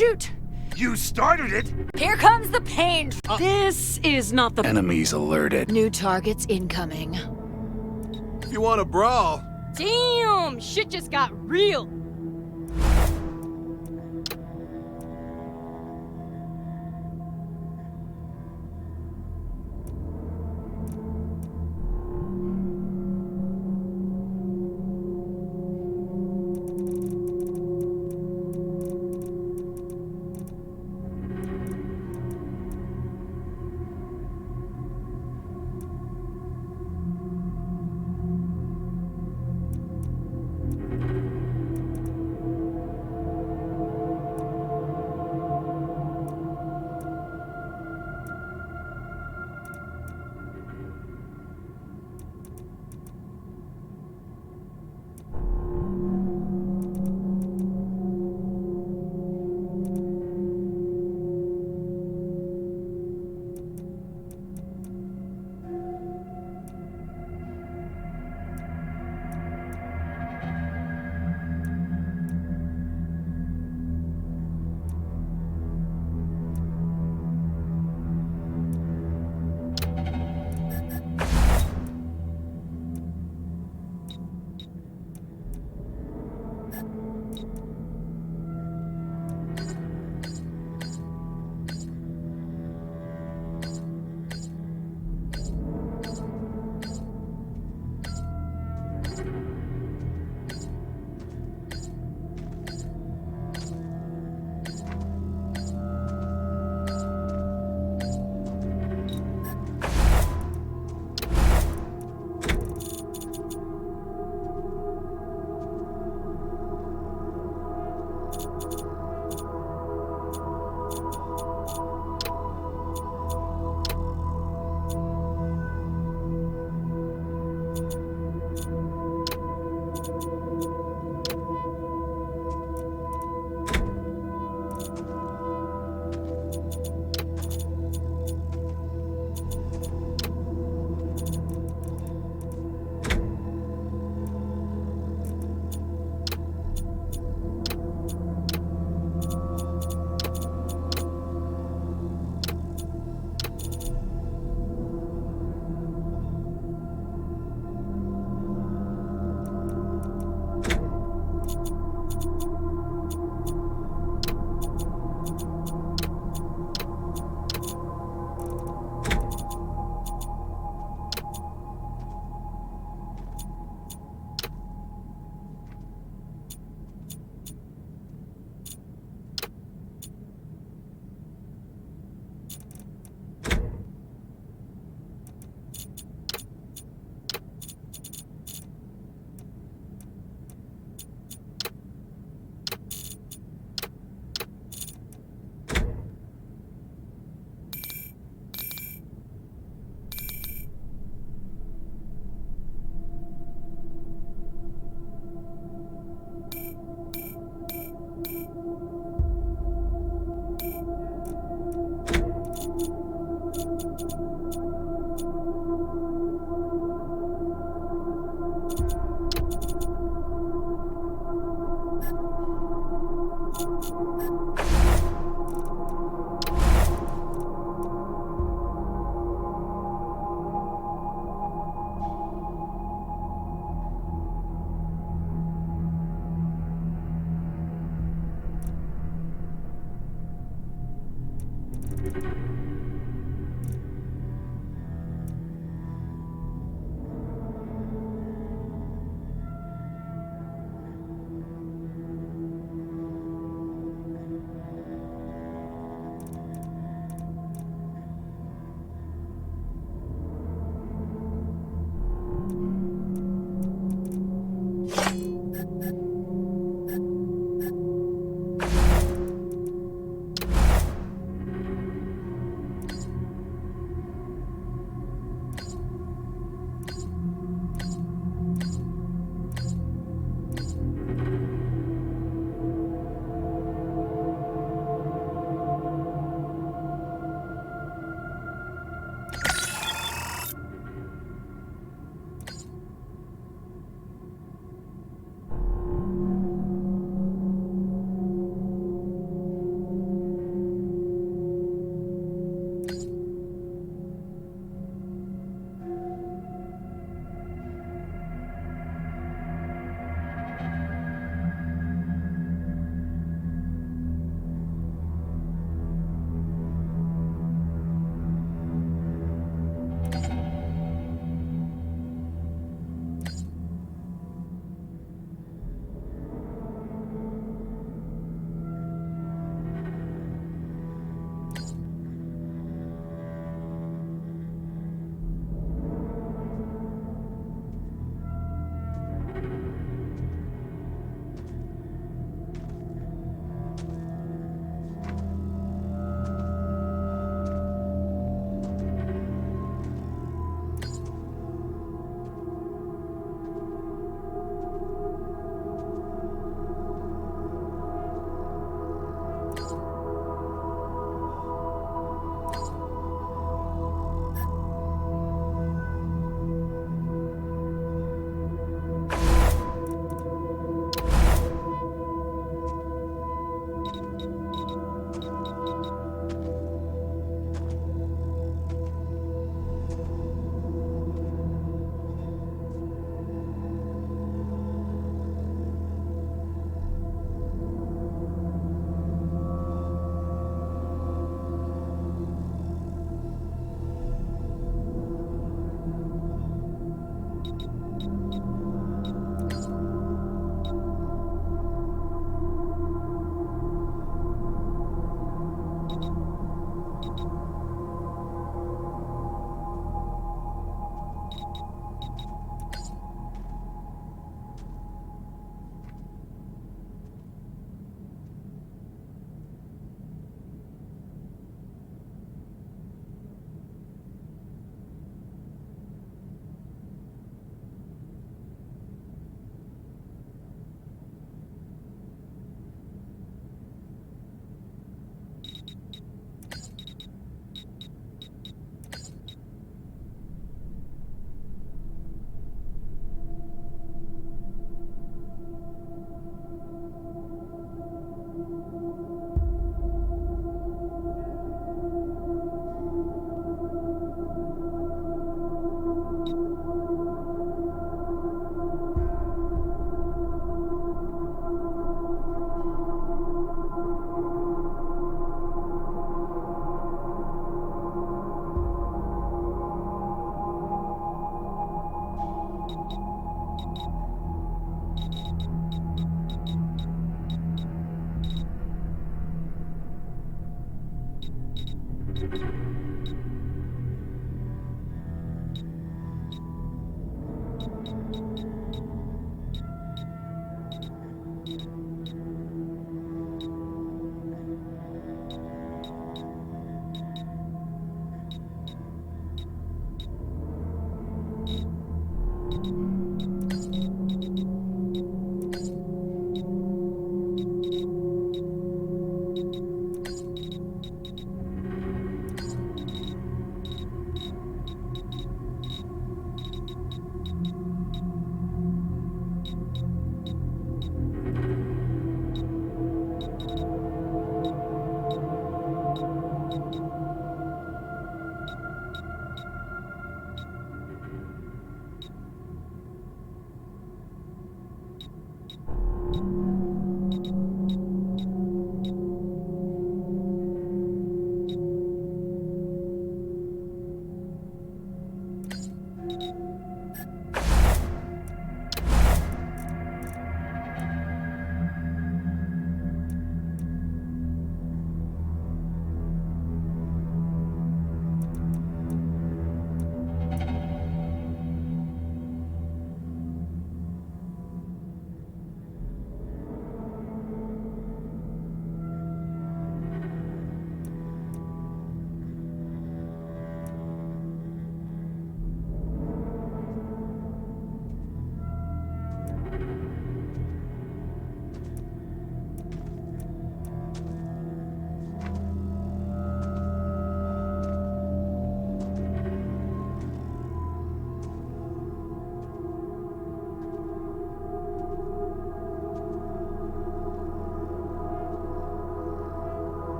Shoot! You started it! Here comes the pain! This is not the Enemies alerted. New targets incoming. If you want to brawl, Damn! Shit just got real.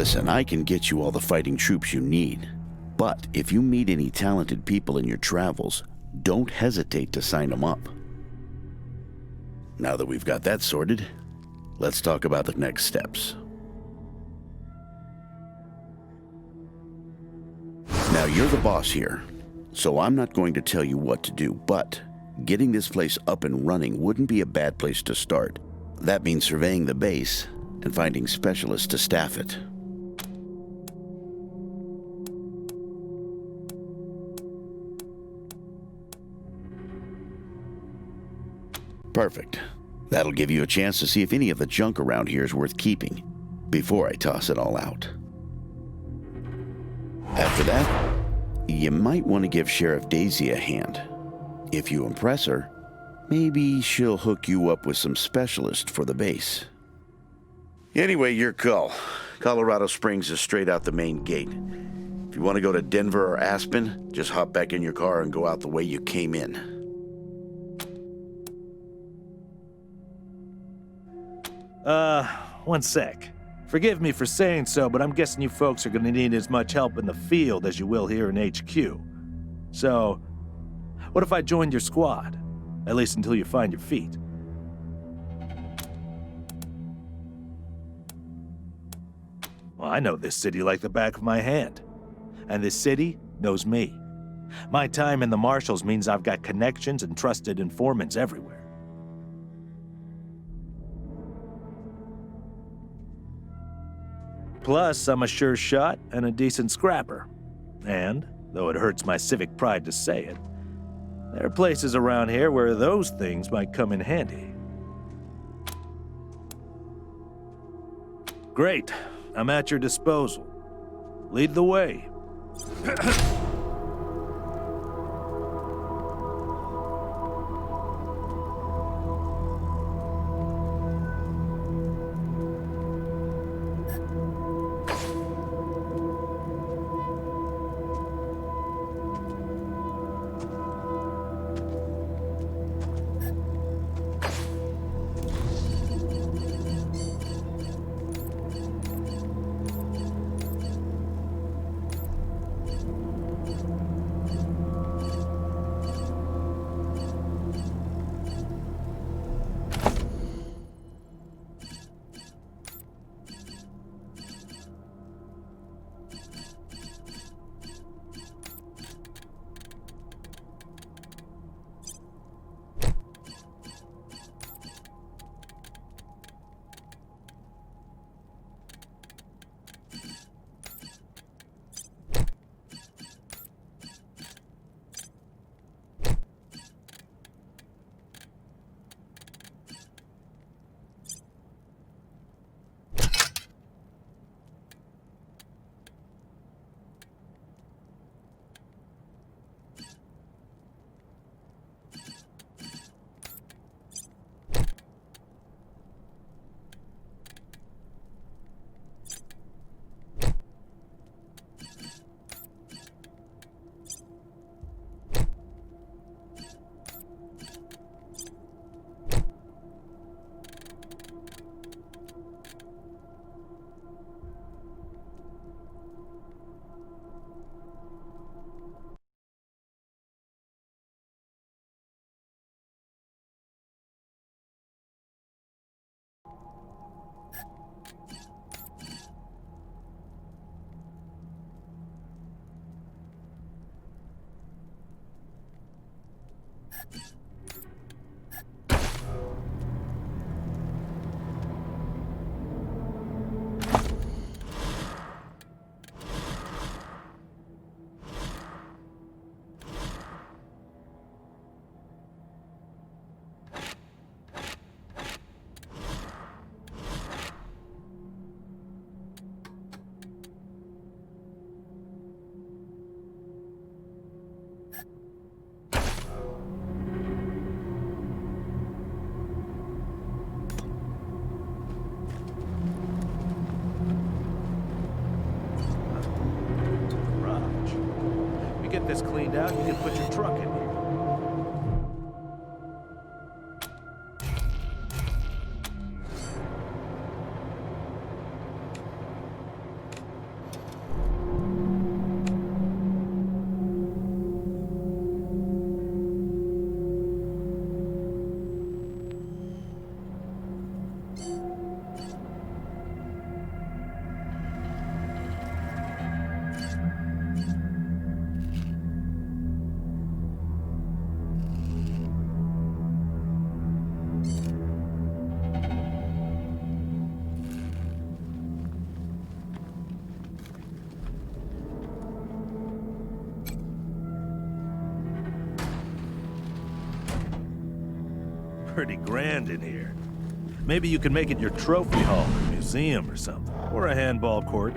Listen, I can get you all the fighting troops you need. But if you meet any talented people in your travels, don't hesitate to sign them up. Now that we've got that sorted, let's talk about the next steps. Now, you're the boss here, so I'm not going to tell you what to do, but getting this place up and running wouldn't be a bad place to start. That means surveying the base and finding specialists to staff it. Perfect. That'll give you a chance to see if any of the junk around here is worth keeping before I toss it all out. After that, you might want to give Sheriff Daisy a hand. If you impress her, maybe she'll hook you up with some specialist for the base. Anyway, your call. Colorado Springs is straight out the main gate. If you want to go to Denver or Aspen, just hop back in your car and go out the way you came in. One sec. Forgive me for saying so, but I'm guessing you folks are gonna need as much help in the field as you will here in HQ. So, what if I joined your squad? At least until you find your feet. Well, I know this city like the back of my hand. And this city knows me. My time in the Marshals means I've got connections and trusted informants everywhere. Plus, I'm a sure shot and a decent scrapper. And, though it hurts my civic pride to say it, there are places around here where those things might come in handy. Great. I'm at your disposal. Lead the way. Get this cleaned out, you can put your truck in here. Pretty grand in here. Maybe you can make it your trophy hall or museum or something. Or a handball court.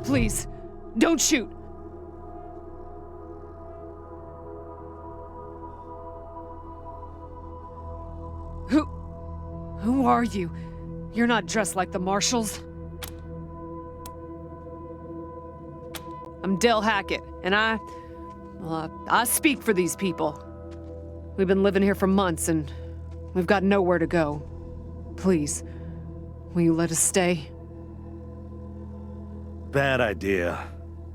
Please, don't shoot. Who are you? You're not dressed like the marshals. I'm Del Hackett, and I speak for these people. We've been living here for months, and we've got nowhere to go. Please, will you let us stay? Bad idea.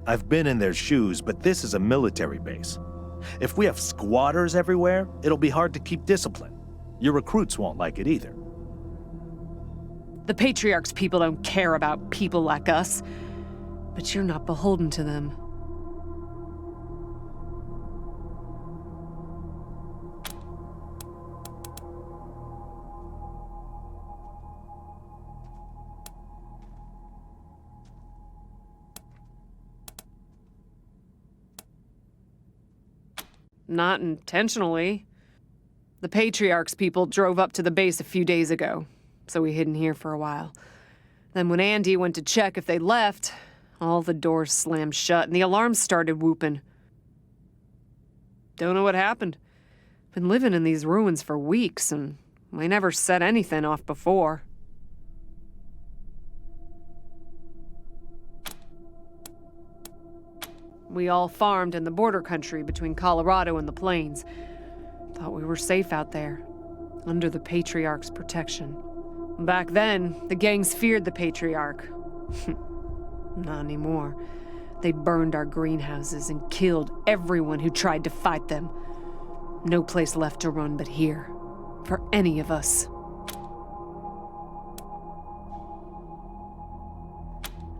I've been in their shoes, but this is a military base. If we have squatters everywhere, it'll be hard to keep discipline. Your recruits won't like it either. The Patriarch's people don't care about people like us, but you're not beholden to them. Not intentionally. The Patriarch's people drove up to the base a few days ago, so we hid in here for a while. Then when Andy went to check if they left, all the doors slammed shut and the alarms started whooping. Don't know what happened. Been living in these ruins for weeks, and we never set anything off before. We all farmed in the border country between Colorado and the plains. Thought we were safe out there, under the Patriarch's protection. Back then, the gangs feared the Patriarch. Not anymore. They burned our greenhouses and killed everyone who tried to fight them. No place left to run but here, for any of us.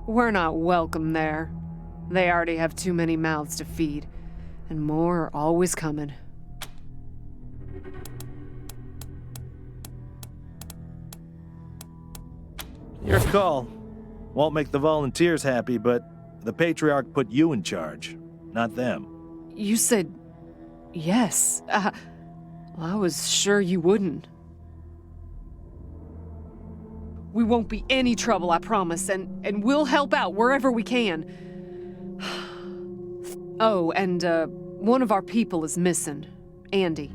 We're not welcome there. They already have too many mouths to feed, and more are always coming. Your call. Won't make the volunteers happy, but the Patriarch put you in charge, not them. You said yes. Well, I was sure you wouldn't. We won't be any trouble, I promise, and we'll help out wherever we can. Oh, and one of our people is missing, Andy.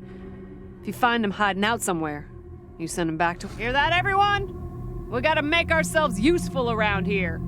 If you find him hiding out somewhere, you send him back to— Hear that, everyone? We gotta make ourselves useful around here.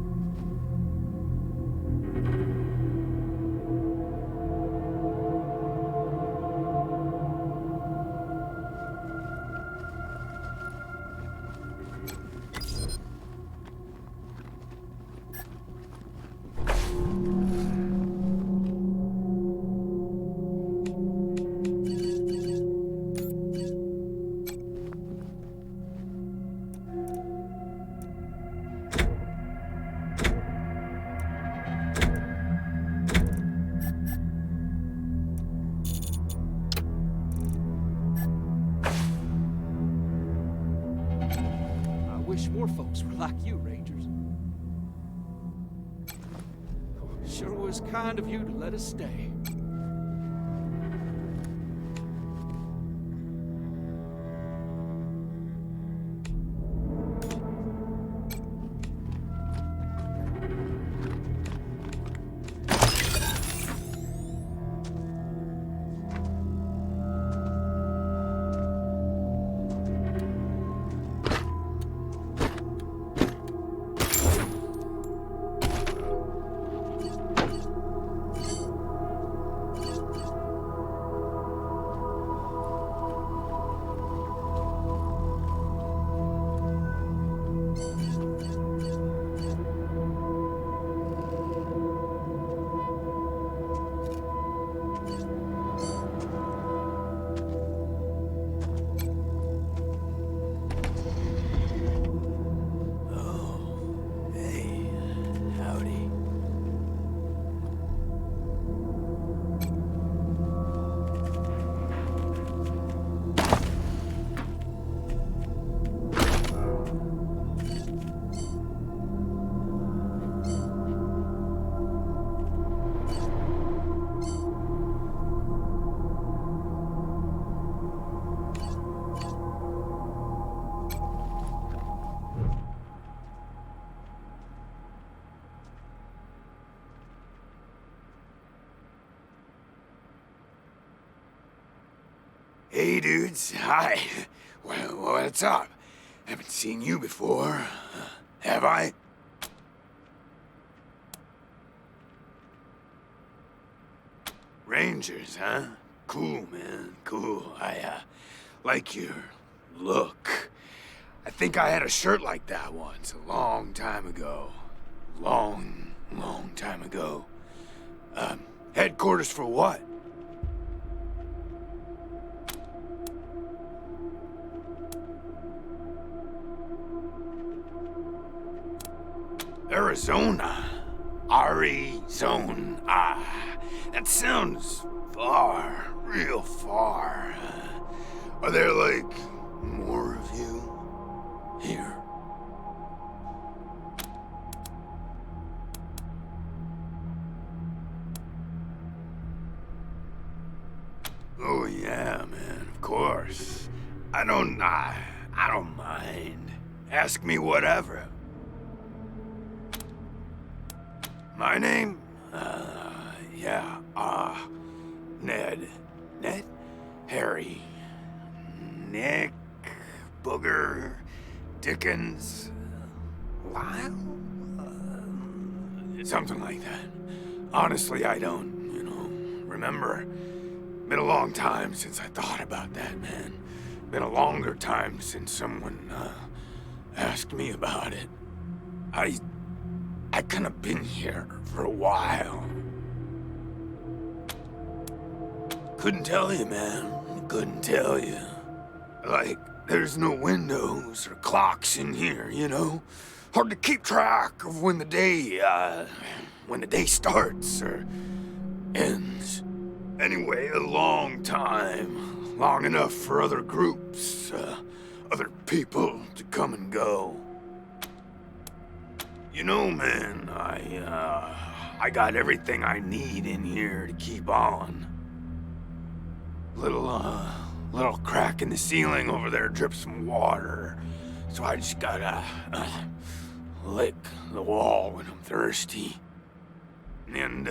wish more folks were like you, Rangers. Sure was kind of you to let us stay. Hey, dudes. Hi. Well, what's up? Haven't seen you before. Have I? Rangers, huh? Cool, man. Cool. I, like your look. I think I had a shirt like that once, a long time ago. Long time ago. Headquarters for what? Arizona. Arizona. That sounds far, real far. Are there, like, more of you here? Oh, yeah, man, of course. I don't mind. Ask me whatever. My name? Ned. Ned? Harry. Nick. Booger. Dickens. Lyle? Something like that. Honestly, I don't, remember. Been a long time since I thought about that, man. Been a longer time since someone, asked me about it. I kinda been here for a while. Couldn't tell you, man. Couldn't tell you. Like, there's no windows or clocks in here, Hard to keep track of when the day starts or ends. Anyway, a long time. Long enough for other groups, other people to come and go. Man, I got everything I need in here to keep on. Little crack in the ceiling over there drips some water. So I just gotta, lick the wall when I'm thirsty. And,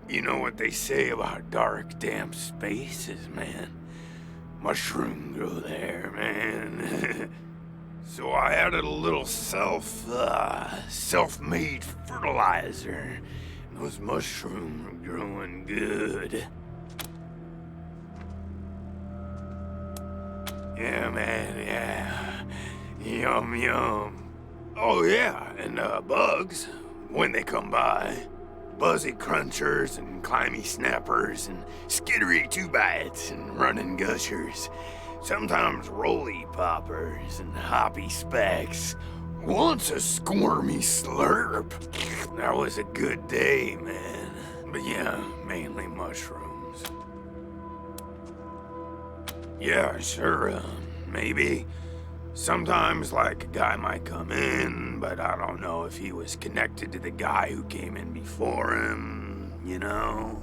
you know what they say about dark, damp spaces, man? Mushroom grow there, man. So I added a little self-made fertilizer. And those mushrooms are growing good. Yeah, man, yeah. Yum, yum. Oh, yeah, and bugs, when they come by. Buzzy crunchers and climby snappers and skittery two-bites and running gushers. Sometimes roly poppers and hoppy specks. Once a squirmy slurp. That was a good day, man. But yeah, mainly mushrooms. Yeah, sure, maybe. Sometimes, like, a guy might come in, but I don't know if he was connected to the guy who came in before him, you know?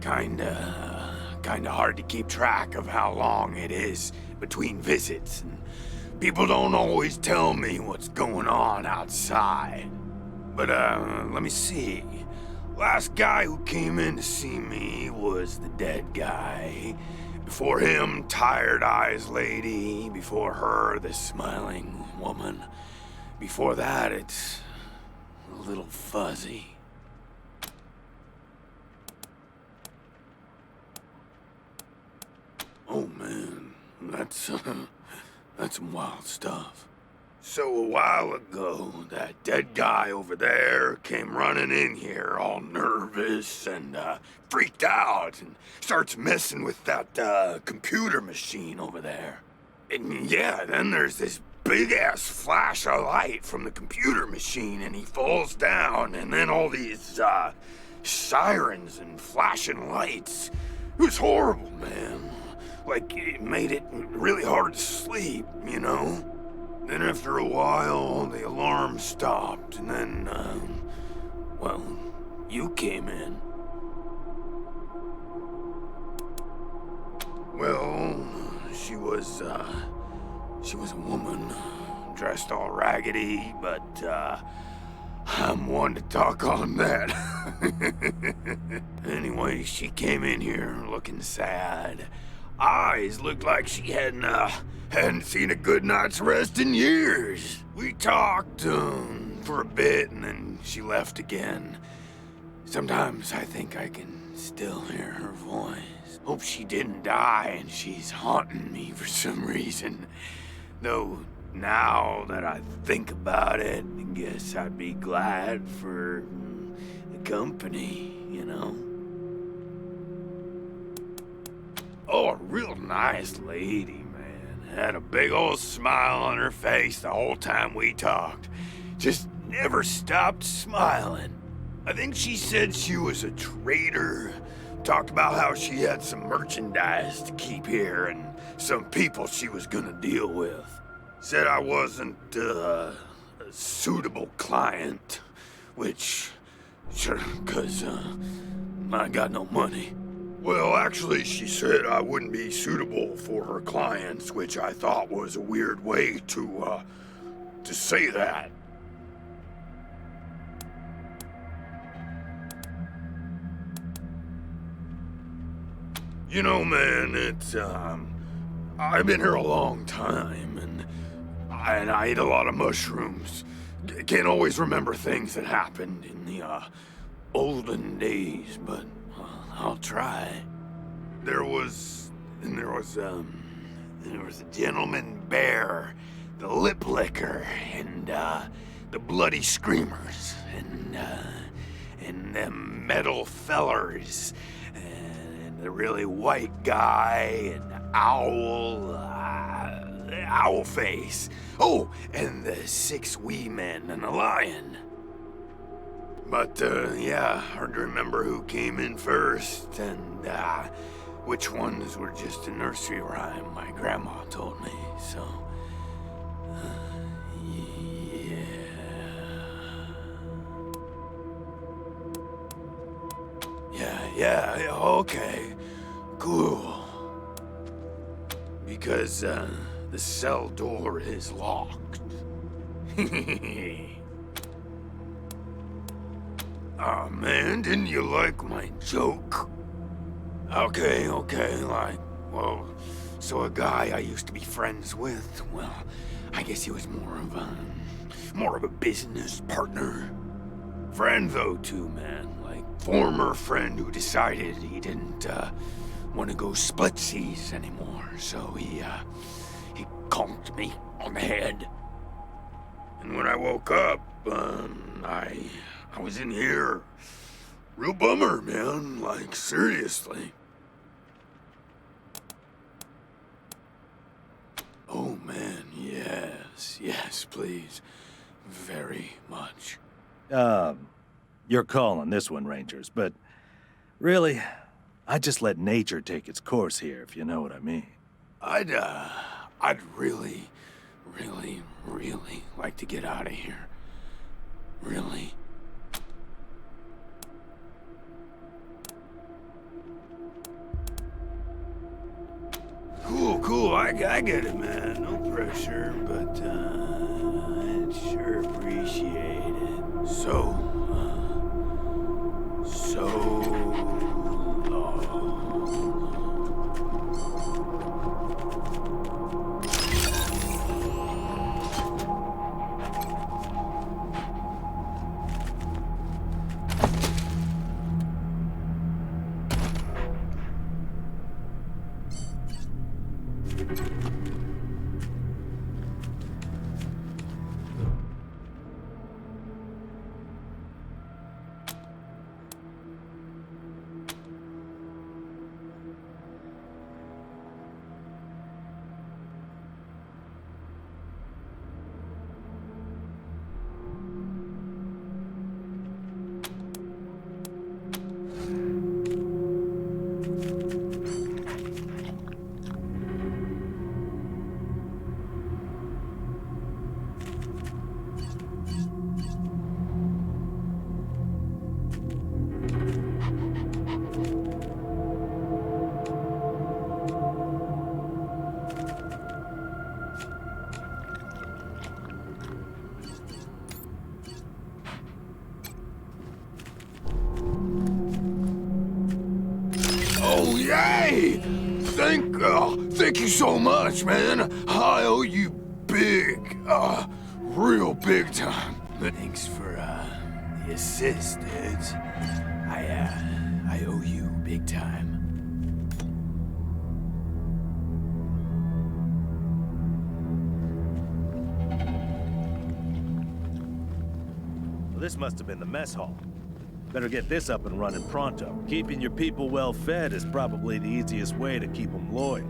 Kinda hard to keep track of how long it is between visits, and people don't always tell me what's going on outside. But, let me see. Last guy who came in to see me was the dead guy. Before him, Tired Eyes Lady. Before her, the Smiling Woman. Before that, it's a little fuzzy. Oh man, that's some wild stuff. So a while ago, that dead guy over there came running in here all nervous and freaked out and starts messing with that computer machine over there. And yeah, then there's this big-ass flash of light from the computer machine and he falls down, and then all these sirens and flashing lights. It was horrible, man. Like, it made it really hard to sleep, you know? Then after a while, the alarm stopped, and then, well, you came in. Well, she was a woman, dressed all raggedy, but, I'm one to talk on that. Anyway, she came in here looking sad. Eyes looked like she hadn't seen a good night's rest in years. We talked for a bit, and then she left again. Sometimes I think I can still hear her voice. Hope she didn't die and she's haunting me for some reason. Though now that I think about it, I guess I'd be glad for the company, you know? Oh, a real nice lady, man. Had a big old smile on her face the whole time we talked. Just never stopped smiling. I think she said she was a trader. Talked about how she had some merchandise to keep here and some people she was gonna deal with. Said I wasn't a suitable client, which, sure, 'cause I got no money. Well, actually, she said I wouldn't be suitable for her clients, which I thought was a weird way to say that. You know, man, it's, I've been here a long time, and I ate a lot of mushrooms. Can't always remember things that happened in the, olden days, but I'll try. There was a gentleman bear, the lip licker, and the bloody screamers, and them metal fellers, and the really white guy, and owl face. Oh, and the 6 wee men and a lion. But, yeah, hard to remember who came in first, and, which ones were just a nursery rhyme my grandma told me, so... Yeah, okay, cool. Because, the cell door is locked. Aw, man, didn't you like my joke? Okay, like, well, so a guy I used to be friends with, well, I guess he was more of a business partner. Friend, though, too, man. Like, former friend who decided he didn't, want to go splitsies anymore, so he conked me on the head. And when I woke up, I was in here. Real bummer, man. Like, seriously. Oh, man, yes, please. Very much. You're calling this one, Rangers, but really, I just let nature take its course here, if you know what I mean. I'd I'd really, really, really like to get out of here. Really. Cool, I get it, man. No pressure, but, I'd sure appreciate it. So yay! Thank you so much, man. I owe you big, real big time. Thanks for, the assist, dudes. I owe you big time. Well, this must have been the mess hall. Better get this up and running pronto. Keeping your people well fed is probably the easiest way to keep them loyal.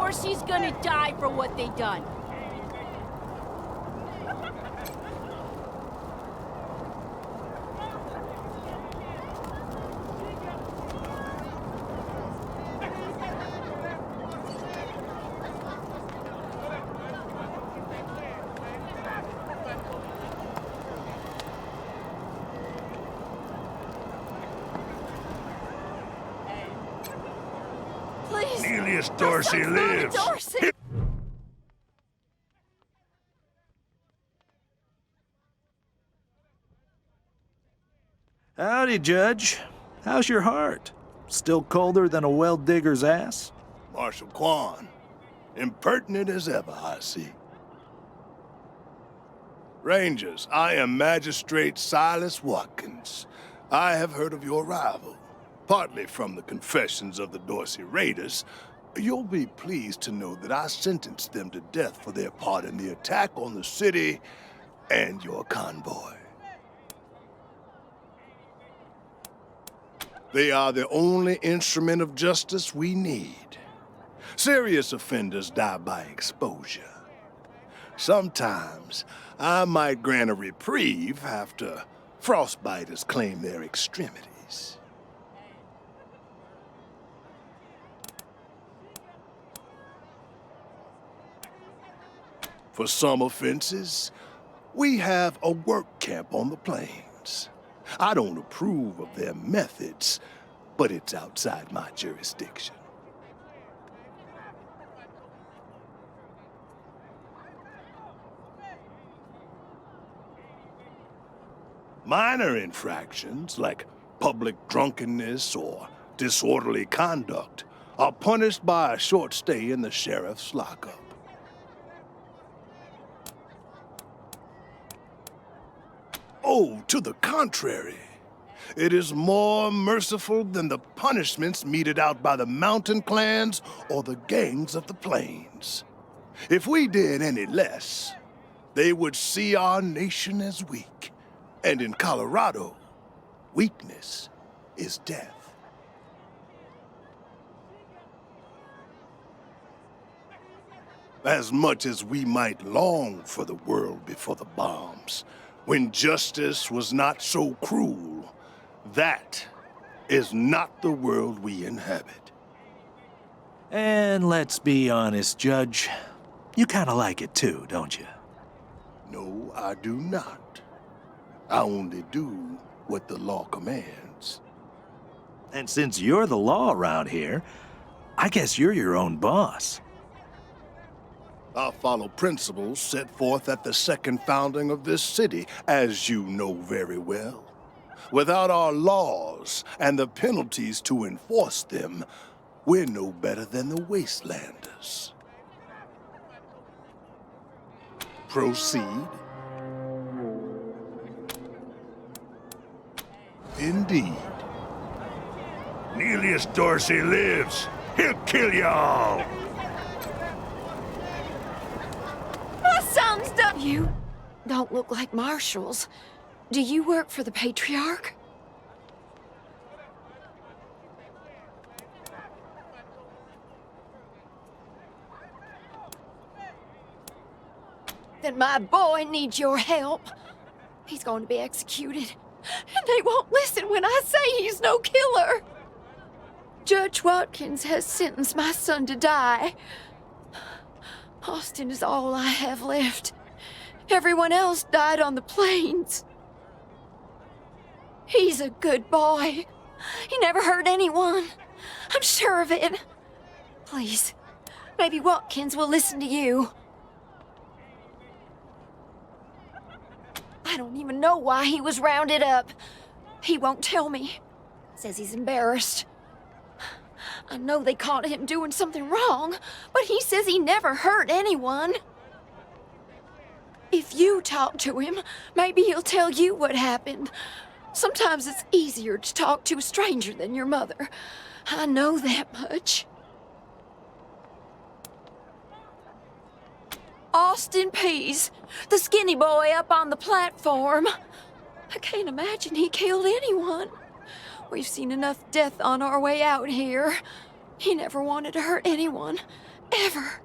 Dorsey's gonna die for what they done. Please. Neelius Dorsey lives. Dorsey. Howdy, Judge. How's your heart? Still colder than a well digger's ass? Marshal Quan, impertinent as ever, I see. Rangers, I am Magistrate Silas Watkins. I have heard of your arrival, partly from the confessions of the Dorsey Raiders. You'll be pleased to know that I sentenced them to death for their part in the attack on the city and your convoy. They are the only instrument of justice we need. Serious offenders die by exposure. Sometimes I might grant a reprieve after frostbiters claim their extremities. For some offenses, we have a work camp on the plains. I don't approve of their methods, but it's outside my jurisdiction. Minor infractions, like public drunkenness or disorderly conduct, are punished by a short stay in the sheriff's lockup. Oh, to the contrary. It is more merciful than the punishments meted out by the mountain clans or the gangs of the plains. If we did any less, they would see our nation as weak. And in Colorado, weakness is death. As much as we might long for the world before the bombs, when justice was not so cruel, that is not the world we inhabit. And let's be honest, Judge. You kinda like it too, don't you? No, I do not. I only do what the law commands. And since you're the law around here, I guess you're your own boss. I follow principles set forth at the second founding of this city, as you know very well. Without our laws and the penalties to enforce them, we're no better than the Wastelanders. Proceed. Indeed. Neelius Dorsey lives. He'll kill y'all. My son's done. You don't look like marshals. Do you work for the Patriarch? Then my boy needs your help. He's going to be executed. And they won't listen when I say he's no killer. Judge Watkins has sentenced my son to die. Austin is all I have left. Everyone else died on the plains. He's a good boy. He never hurt anyone. I'm sure of it. Please, maybe Watkins will listen to you. I don't even know why he was rounded up. He won't tell me. Says he's embarrassed. I know they caught him doing something wrong, but he says he never hurt anyone. If you talk to him, maybe he'll tell you what happened. Sometimes it's easier to talk to a stranger than your mother. I know that much. Austin Pease, the skinny boy up on the platform. I can't imagine he killed anyone. We've seen enough death on our way out here. He never wanted to hurt anyone, ever.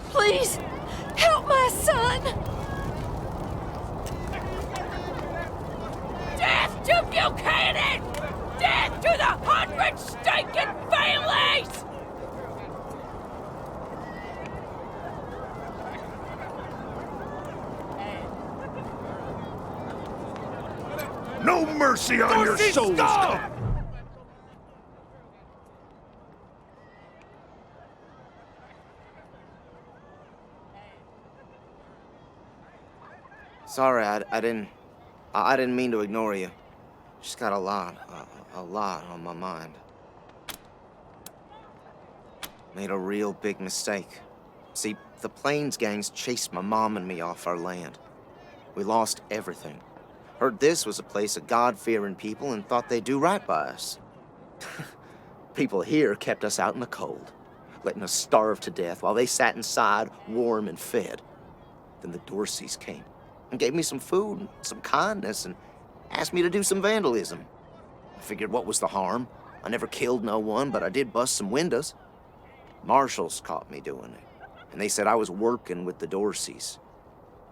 Please, help my son! Death to Buchanan! Death to the 100 stinking families! No mercy on your souls! Sorry, I didn't mean to ignore you. Just got a lot on my mind. Made a real big mistake. See, the Plains gangs chased my mom and me off our land. We lost everything. Heard this was a place of God-fearing people and thought they'd do right by us. People here kept us out in the cold, letting us starve to death while they sat inside, warm and fed. Then the Dorseys came and gave me some food and some kindness and asked me to do some vandalism. I figured what was the harm? I never killed no one, but I did bust some windows. Marshals caught me doing it, and they said I was working with the Dorseys.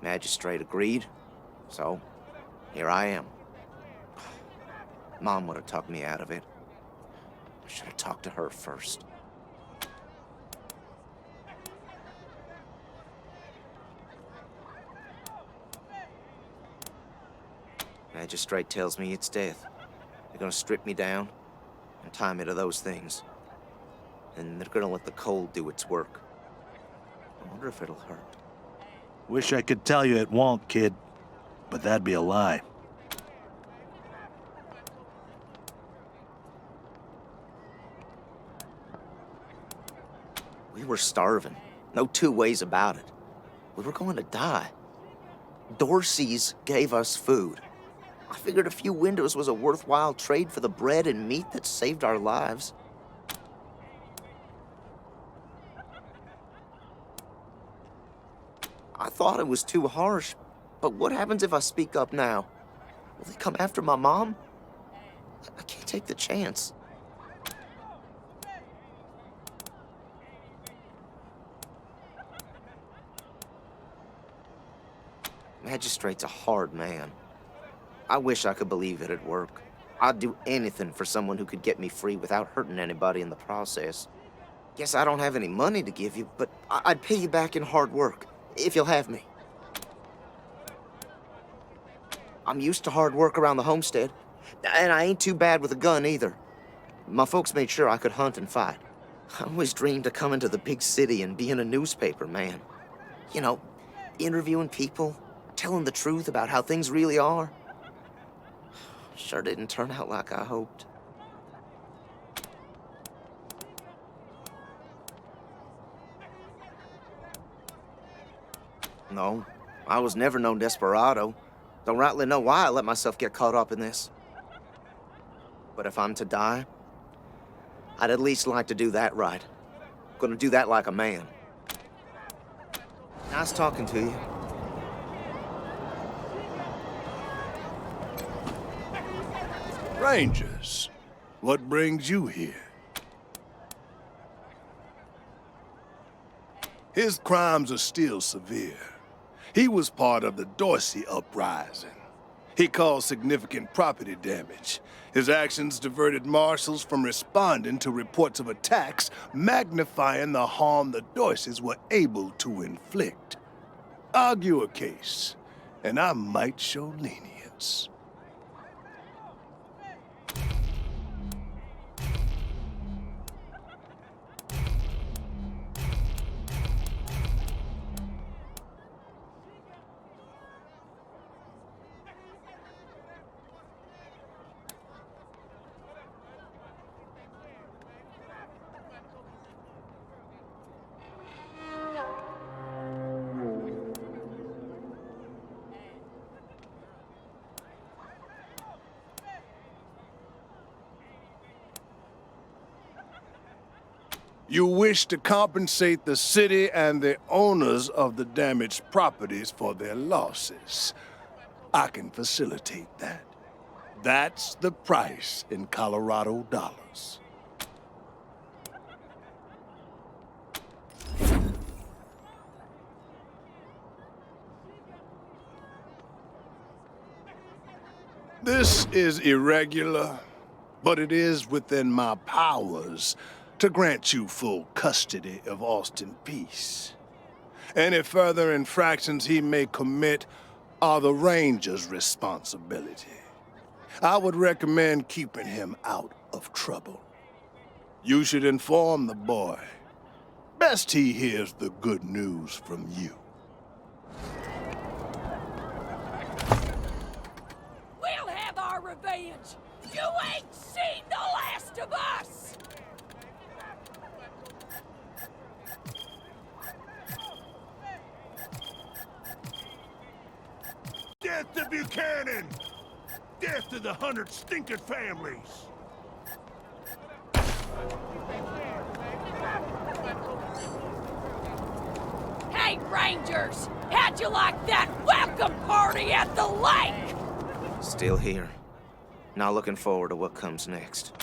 Magistrate agreed, so here I am. Mom would have tucked me out of it. I should have talked to her first. Magistrate tells me it's death. They're gonna strip me down and tie me to those things. And they're gonna let the cold do its work. I wonder if it'll hurt. Wish I could tell you it won't, kid, but that'd be a lie. We were starving. No two ways about it. We were going to die. Dorseys gave us food. I figured a few windows was a worthwhile trade for the bread and meat that saved our lives. I thought it was too harsh, but what happens if I speak up now? Will they come after my mom? I can't take the chance. Magistrate's a hard man. I wish I could believe it'd work. I'd do anything for someone who could get me free without hurting anybody in the process. Guess I don't have any money to give you, but I'd pay you back in hard work, if you'll have me. I'm used to hard work around the homestead, and I ain't too bad with a gun either. My folks made sure I could hunt and fight. I always dreamed of coming to the big city and being a newspaper man. You know, interviewing people, telling the truth about how things really are. Sure didn't turn out like I hoped. No, I was never no desperado. Don't rightly know why I let myself get caught up in this. But if I'm to die, I'd at least like to do that right. Gonna do that like a man. Nice talking to you. Rangers, what brings you here? His crimes are still severe. He was part of the Dorsey uprising. He caused significant property damage. His actions diverted marshals from responding to reports of attacks, magnifying the harm the Dorseys were able to inflict. Argue a case, and I might show lenience. You wish to compensate the city and the owners of the damaged properties for their losses. I can facilitate that. That's the price in Colorado dollars. This is irregular, but it is within my powers to grant you full custody of Austin Peace. Any further infractions he may commit are the Ranger's responsibility. I would recommend keeping him out of trouble. You should inform the boy. Best he hears the good news from you. We'll have our revenge. You ain't seen the last of us. Death to Buchanan! Death to the 100 stinking families! Hey, Rangers! How'd you like that welcome party at the lake? Still here. Now looking forward to what comes next.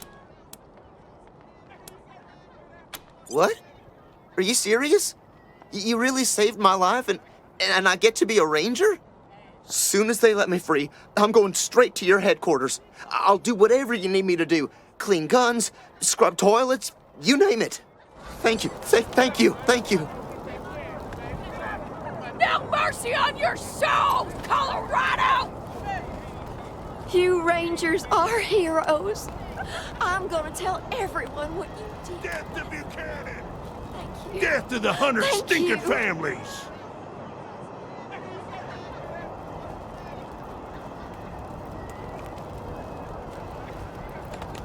What? Are you serious? You really saved my life and I get to be a ranger? Soon as they let me free, I'm going straight to your headquarters. I'll do whatever you need me to do. Clean guns, scrub toilets, you name it. Thank you, thank you, thank you. No mercy on your soul, Colorado! You Rangers are heroes. I'm gonna tell everyone what you did. Death to Buchanan! Thank you. Death to the 100 Thank stinking you. families!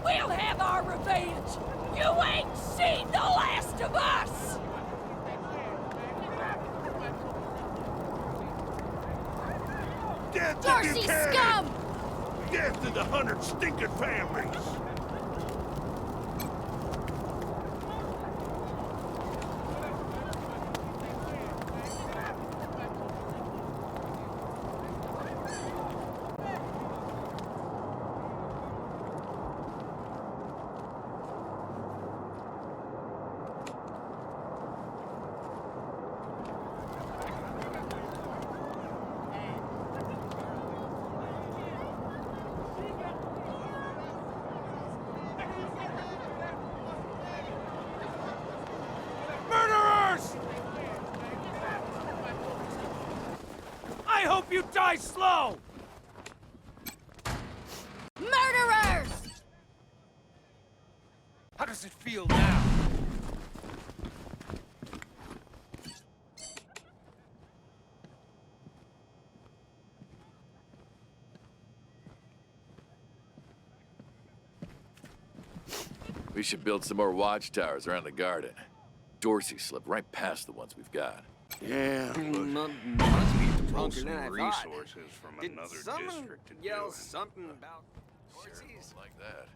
We'll have our revenge. You ain't seen the last of us. Death to Darcy Buchanan! scum! Death to the 100 stinking families! Murderers! I hope you die slow! Murderers! How does it feel now? We should build some more watchtowers around the garden. Dorsey slipped right past the ones we've got. Yeah, but must be pull drunker some than I thought. resources from Did another someone district to do yell it. something about Sure, horses? like that.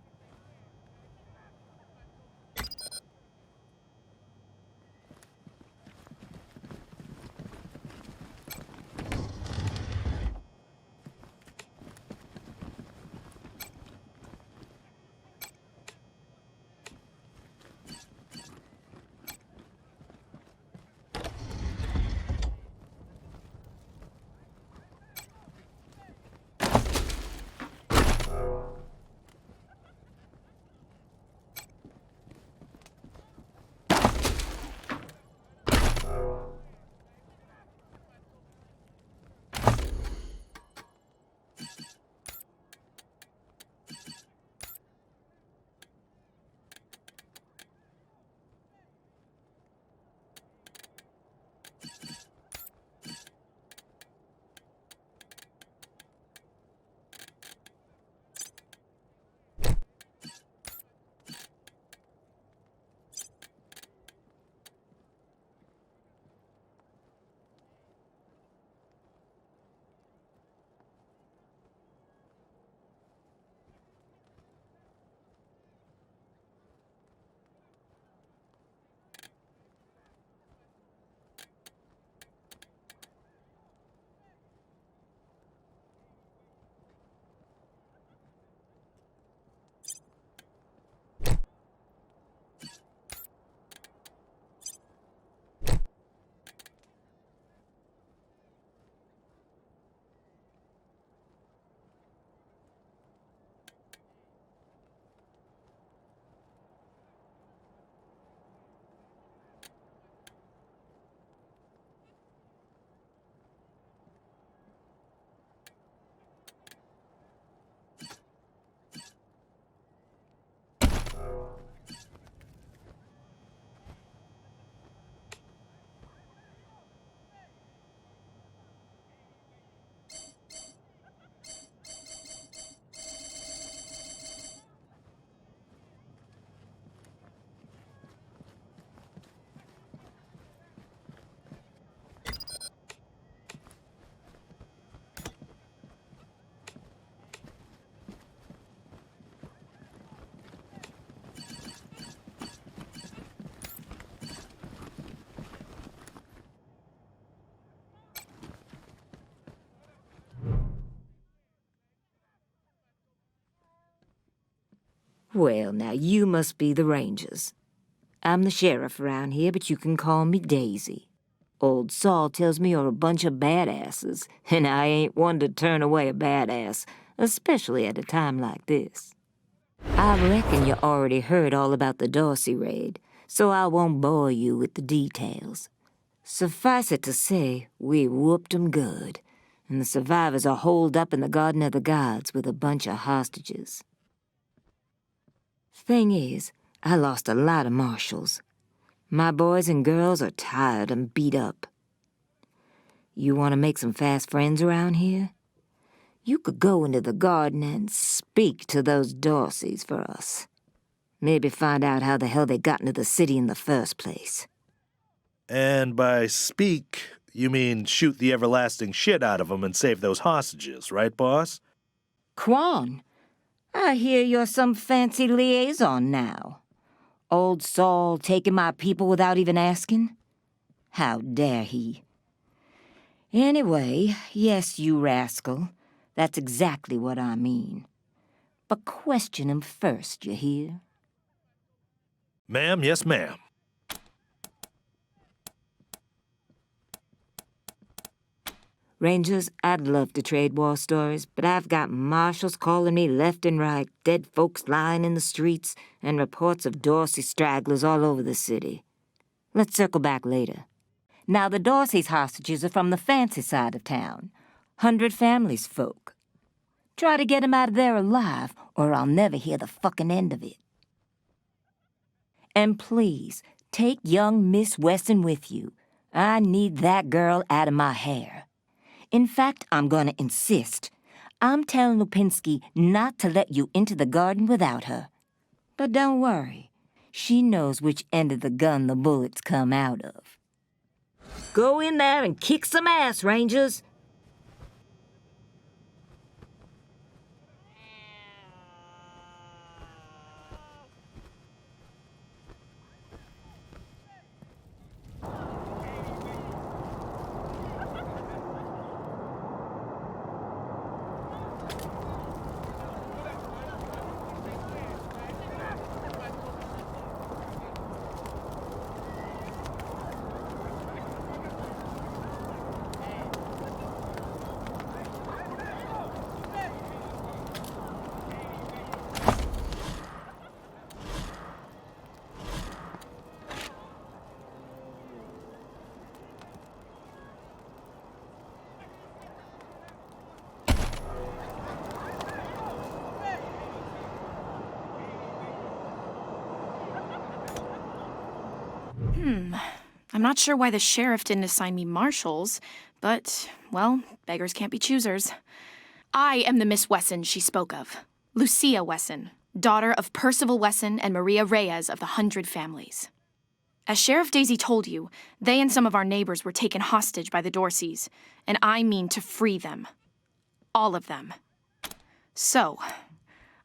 Well, now you must be the Rangers. I'm the sheriff around here, but you can call me Daisy. Old Saul tells me you're a bunch of badasses, and I ain't one to turn away a badass, especially at a time like this. I reckon you already heard all about the Dorsey raid, so I won't bore you with the details. Suffice it to say, we whooped 'em good, and the survivors are holed up in the Garden of the Gods with a bunch of hostages. Thing is, I lost a lot of marshals. My boys and girls are tired and beat up. You want to make some fast friends around here? You could go into the garden and speak to those Dorseys for us. Maybe find out how the hell they got into the city in the first place. And by speak, you mean shoot the everlasting shit out of them and save those hostages, right, boss? Quan, I hear you're some fancy liaison now. Old Saul taking my people without even asking? How dare he? Anyway, yes, you rascal. That's exactly what I mean. But question him first, you hear? Ma'am, yes, ma'am. Rangers, I'd love to trade war stories, but I've got marshals calling me left and right, dead folks lying in the streets, and reports of Dorsey stragglers all over the city. Let's circle back later. Now, the Dorsey's hostages are from the fancy side of town. 100 families folk. Try to get 'em out of there alive, or I'll never hear the fucking end of it. And please, take young Miss Wesson with you. I need that girl out of my hair. In fact, I'm gonna insist. I'm telling Lupinski not to let you into the garden without her. But don't worry. She knows which end of the gun the bullets come out of. Go in there and kick some ass, Rangers. I'm not sure why the sheriff didn't assign me marshals, but, well, beggars can't be choosers. I am the Miss Wesson she spoke of. Lucia Wesson, daughter of Percival Wesson and Maria Reyes of the 100 Families. As Sheriff Daisy told you, they and some of our neighbors were taken hostage by the Dorseys, and I mean to free them. All of them. So,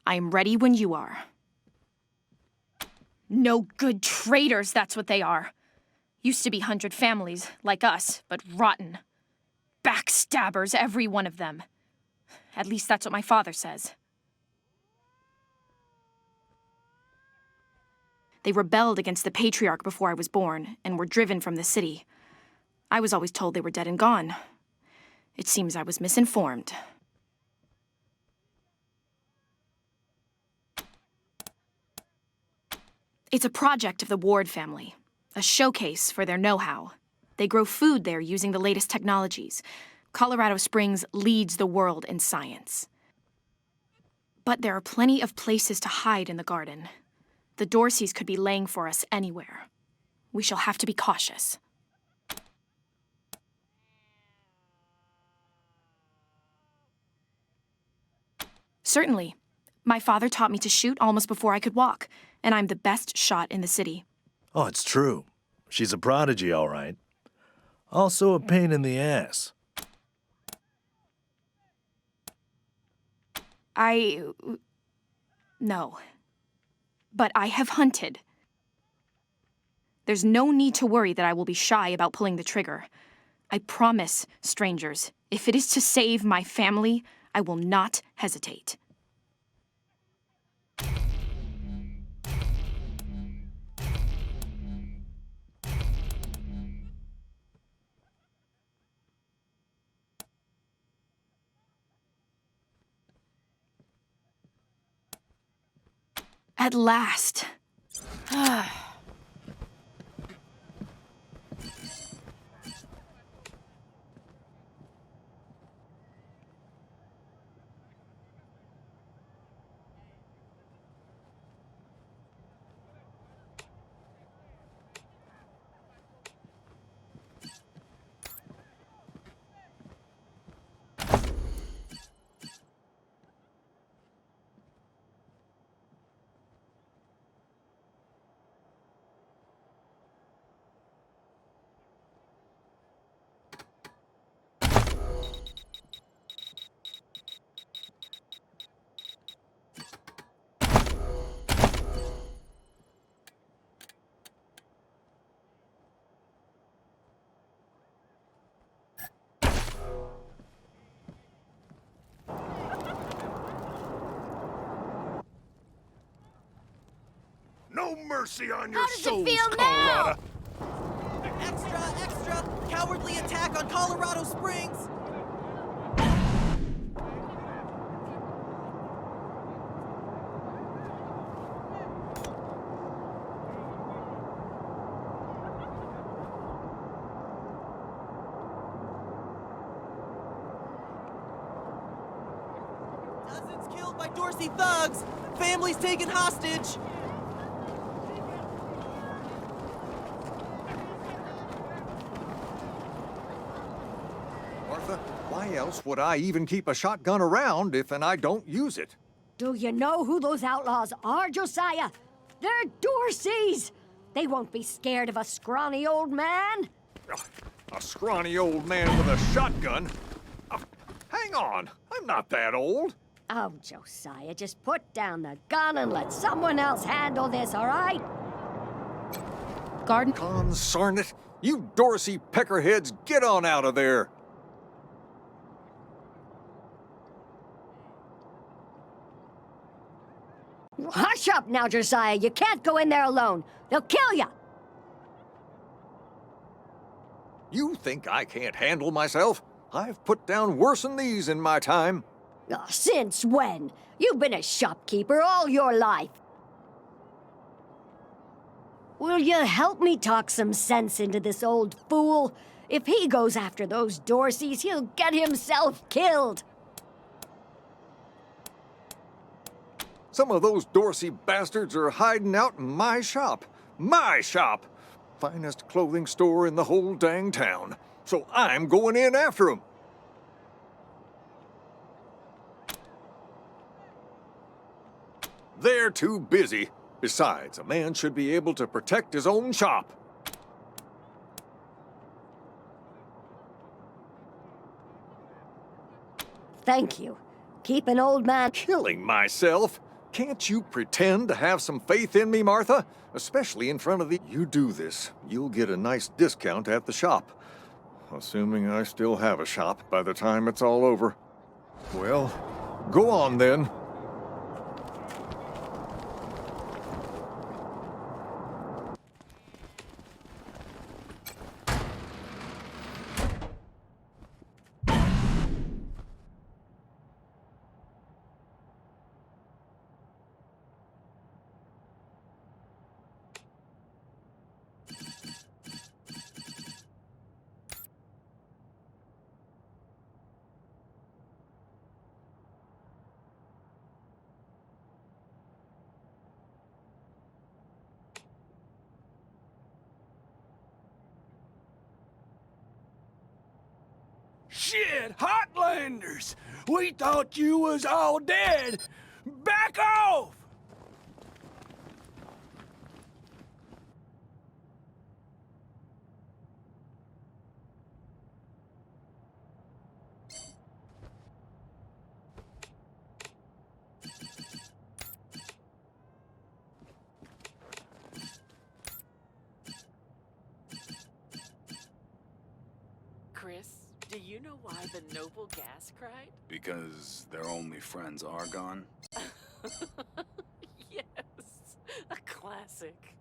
I am ready when you are. No good traitors, that's what they are. Used to be 100 Families, like us, but rotten. Backstabbers, every one of them. At least that's what my father says. They rebelled against the Patriarch before I was born, and were driven from the city. I was always told they were dead and gone. It seems I was misinformed. It's a project of the Ward family. A showcase for their know-how. They grow food there using the latest technologies. Colorado Springs leads the world in science. But there are plenty of places to hide in the garden. The Dorseys could be laying for us anywhere. We shall have to be cautious. Certainly. My father taught me to shoot almost before I could walk, and I'm the best shot in the city. Oh, it's true. She's a prodigy, all right. Also a pain in the ass. No. But I have hunted. There's no need to worry that I will be shy about pulling the trigger. I promise, strangers, if it is to save my family, I will not hesitate. At last. No mercy on your How does souls, it feel Colorado. Extra, extra! Cowardly attack on Colorado Springs! Dozens killed by Dorsey thugs! Families taken hostage! Martha, why else would I even keep a shotgun around if I don't use it? Do you know who those outlaws are, Josiah? They're Dorseys! They won't be scared of a scrawny old man. A scrawny old man with a shotgun? Hang on, I'm not that old. Oh, Josiah, just put down the gun and let someone else handle this, all right? Garden. Consarn it! You Dorsey peckerheads, get on out of there! Hush up now, Josiah. You can't go in there alone. They'll kill you. You think I can't handle myself? I've put down worse than these in my time. Oh, since when? You've been a shopkeeper all your life. Will you help me talk some sense into this old fool? If he goes after those Dorseys, he'll get himself killed. Some of those Dorsey bastards are hiding out in my shop. My shop! Finest clothing store in the whole dang town. So I'm going in after 'em. They're too busy. Besides, a man should be able to protect his own shop. Thank you. Keep an old man... Killing myself? Can't you pretend to have some faith in me, Martha? Especially in front of the... You do this, you'll get a nice discount at the shop. Assuming I still have a shop by the time it's all over. Well, go on then. Shit, Hotlanders! We thought you was all dead! Back off! Chris, do you know why the noble gas cried? Because their only friends are gone? Yes, a classic.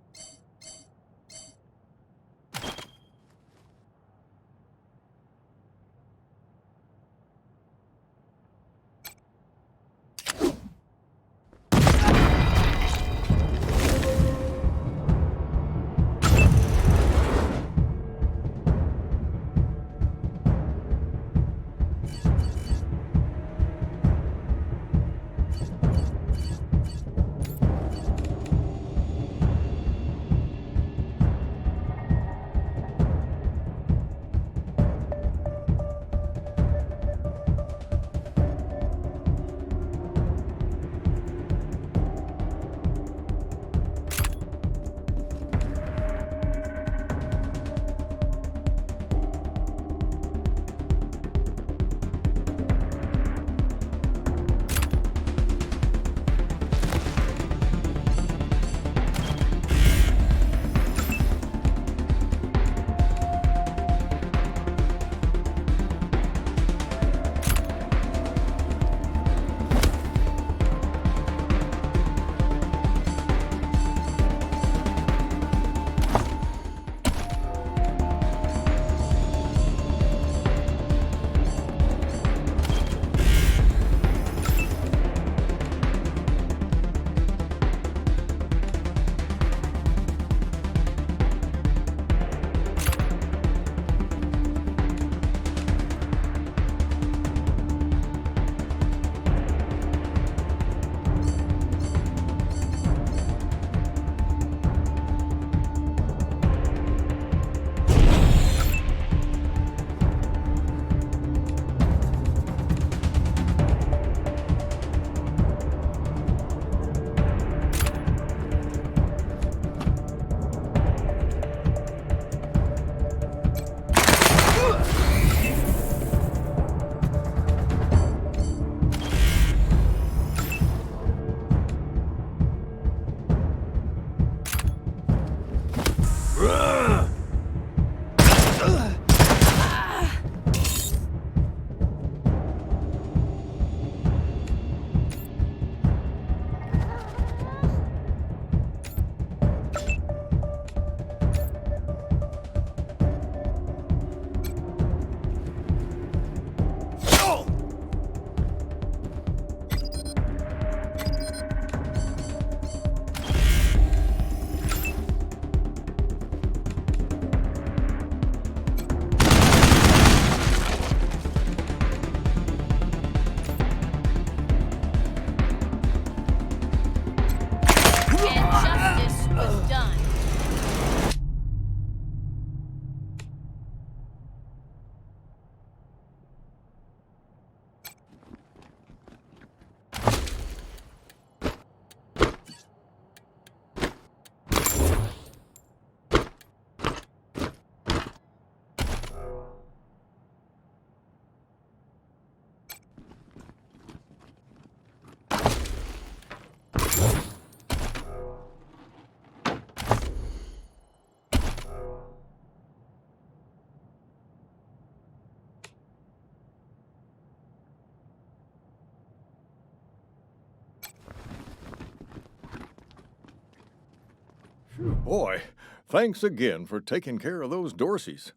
Boy, thanks again for taking care of those Dorseys.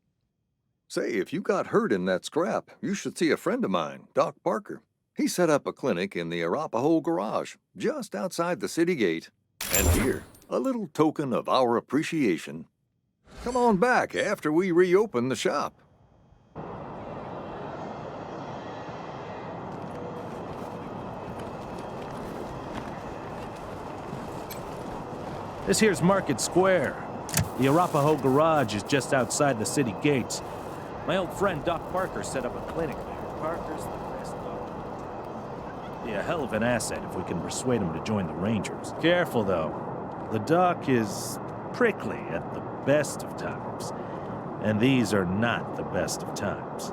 Say, if you got hurt in that scrap, you should see a friend of mine, Doc Parker. He set up a clinic in the Arapahoe garage, just outside the city gate. And here, a little token of our appreciation. Come on back after we reopen the shop. This here's Market Square. The Arapahoe garage is just outside the city gates. My old friend Doc Parker set up a clinic there. Parker's the best doctor. Be a hell of an asset if we can persuade him to join the Rangers. Careful, though. The Doc is prickly at the best of times. And these are not the best of times.